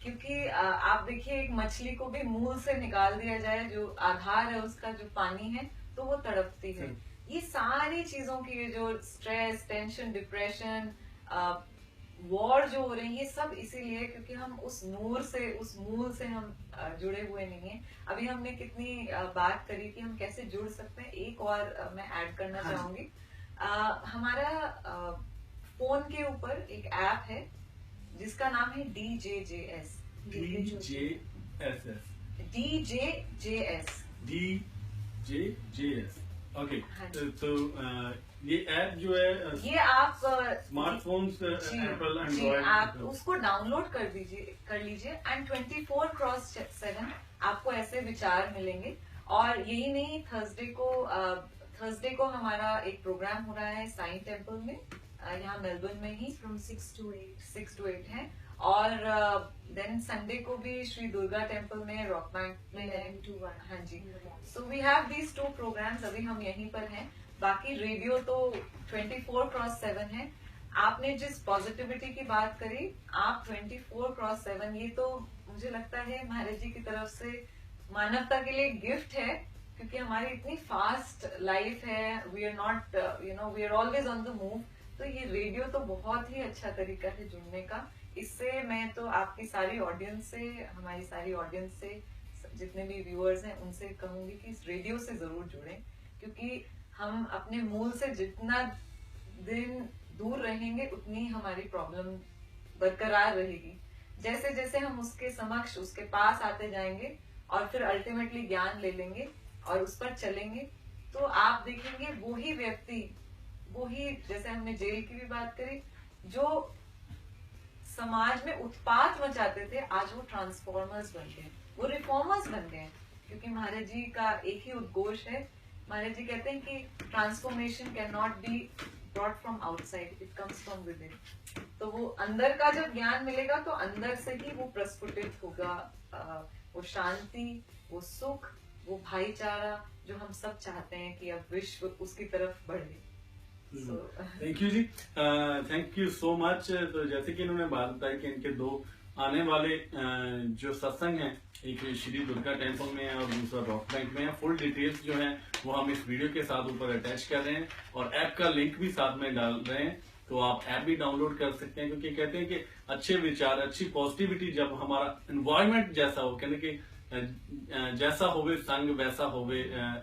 क्योंकि आप देखिए एक मछली को भी मूल से निकाल दिया जाए, जो आधार है उसका, जो पानी है, तो वो तड़पती है। ये सारी चीजों की जो स्ट्रेस, टेंशन, डिप्रेशन, वॉर जो हो रही है, ये सब इसीलिए क्योंकि हम उस नूर से, उस मूल से हम जुड़े हुए नहीं है। अभी हमने कितनी बात करी कि हम कैसे जुड़ सकते हैं, एक और मैं ऐड करना चाहूंगी। हमारा फोन के ऊपर एक ऐप है जिसका नाम है DJJS। ओके। तो ये ऐप जो है, ये आप स्मार्टफोन्स, एप्पल, जी, एंड्रॉइड, आप उसको डाउनलोड कर लीजिए एंड 24x7 आपको ऐसे विचार मिलेंगे। और यही नहीं, थर्सडे को हमारा एक प्रोग्राम हो रहा है साईं टेम्पल में, यहाँ मेलबर्न में ही, फ्रॉम 6 to 8 है। और देन संडे को भी श्री दुर्गा टेम्पल में, रॉक बैंक में है। हाँ जी, so we have these 2 programmes. अभी हम यहीं पर हैं, बाकी रेडियो तो 24x7 है। आपने जिस पॉजिटिविटी की बात करी, आप 24x7, ये तो मुझे लगता है महाराज जी की तरफ से मानवता के लिए गिफ्ट है, क्योंकि हमारी इतनी फास्ट लाइफ है, we are not we are always on the move. तो ये रेडियो तो बहुत ही अच्छा तरीका है जुड़ने का। इससे मैं तो आपकी सारी ऑडियंस से, हमारी सारी ऑडियंस से, जितने भी व्यूअर्स हैं उनसे कहूंगी कि इस रेडियो से जरूर जुड़ें, क्योंकि हम अपने मूल से जितना दिन दूर रहेंगे उतनी हमारी प्रॉब्लम बरकरार रहेगी। जैसे जैसे हम उसके समक्ष, उसके पास आते जाएंगे और फिर अल्टीमेटली ज्ञान ले लेंगे और उस पर चलेंगे, तो आप देखेंगे वही व्यक्ति, वही, जैसे हमने जेल की भी बात करी, जो समाज में उत्पात मचाते थे, आज वो ट्रांसफॉर्मर्स बन गए, वो रिफॉर्मर्स बन गए। क्योंकि महाराज जी का एक ही उद्घोष है, महाराज जी कहते हैं कि transformation can not be brought from outside, it comes from with in. तो वो अंदर का जब ज्ञान मिलेगा तो अंदर से ही वो प्रस्फुटित होगा, वो शांति, वो सुख, वो भाईचारा जो हम सब चाहते हैं कि अब विश्व उसकी तरफ बढ़े। थैंक यू जी, थैंक यू सो मच। तो जैसे कि इन्होंने बात बताई कि इनके दो आने वाले जो सत्संग हैं, एक श्री दुर्गा टेम्पल में है और दूसरा रॉक बैंक में है। फुल डिटेल्स जो है वो हम इस वीडियो के साथ ऊपर अटैच कर रहे हैं और ऐप का लिंक भी साथ में डाल रहे हैं, तो आप ऐप भी डाउनलोड कर सकते हैं। क्योंकि कहते हैं कि अच्छे विचार, अच्छी पॉजिटिविटी, जब हमारा एनवायरमेंट जैसा हो, कहने कि जैसा होवे संग वैसा होवे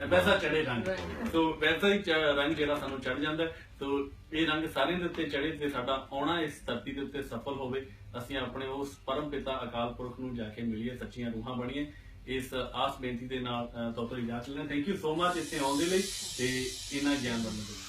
वैसा चढ़े रंग, तो वैसा ही रंग ਜਿਹੜਾ ਸਾਨੂੰ ਚੜ ਜਾਂਦਾ। तो ਇਹ रंग ਸਾਰਿਆਂ ਦੇ ਉੱਤੇ ਚੜੇ ਤੇ ਸਾਡਾ ਆਉਣਾ ਇਸ ਧਰਤੀ ਦੇ ਉੱਤੇ ਸਫਲ ਹੋਵੇ। ਅਸੀਂ ਆਪਣੇ ਉਸ ਪਰਮ ਪਿਤਾ ਅਕਾਲ ਪੁਰਖ ਨੂੰ ਜਾ ਕੇ ਮਿਲੀਏ, ਸੱਚੀਆਂ ਰੂਹਾਂ ਬਣੀਏ। ਇਸ ਆਸ ਬੇਨਤੀ ਦੇ ਨਾਲ ਤੋਂ ਇਜਾਜ਼ਤ ਲੈਣਾ। ਥੈਂਕ ਯੂ ਸੋ ਮਚ ਇੱਥੇ ਆਉਣ ਦੇ ਲਈ ਤੇ ਇਹਨਾਂ ਗਿਆਨ ਵੰਡਣ ਦੇ ਲਈ।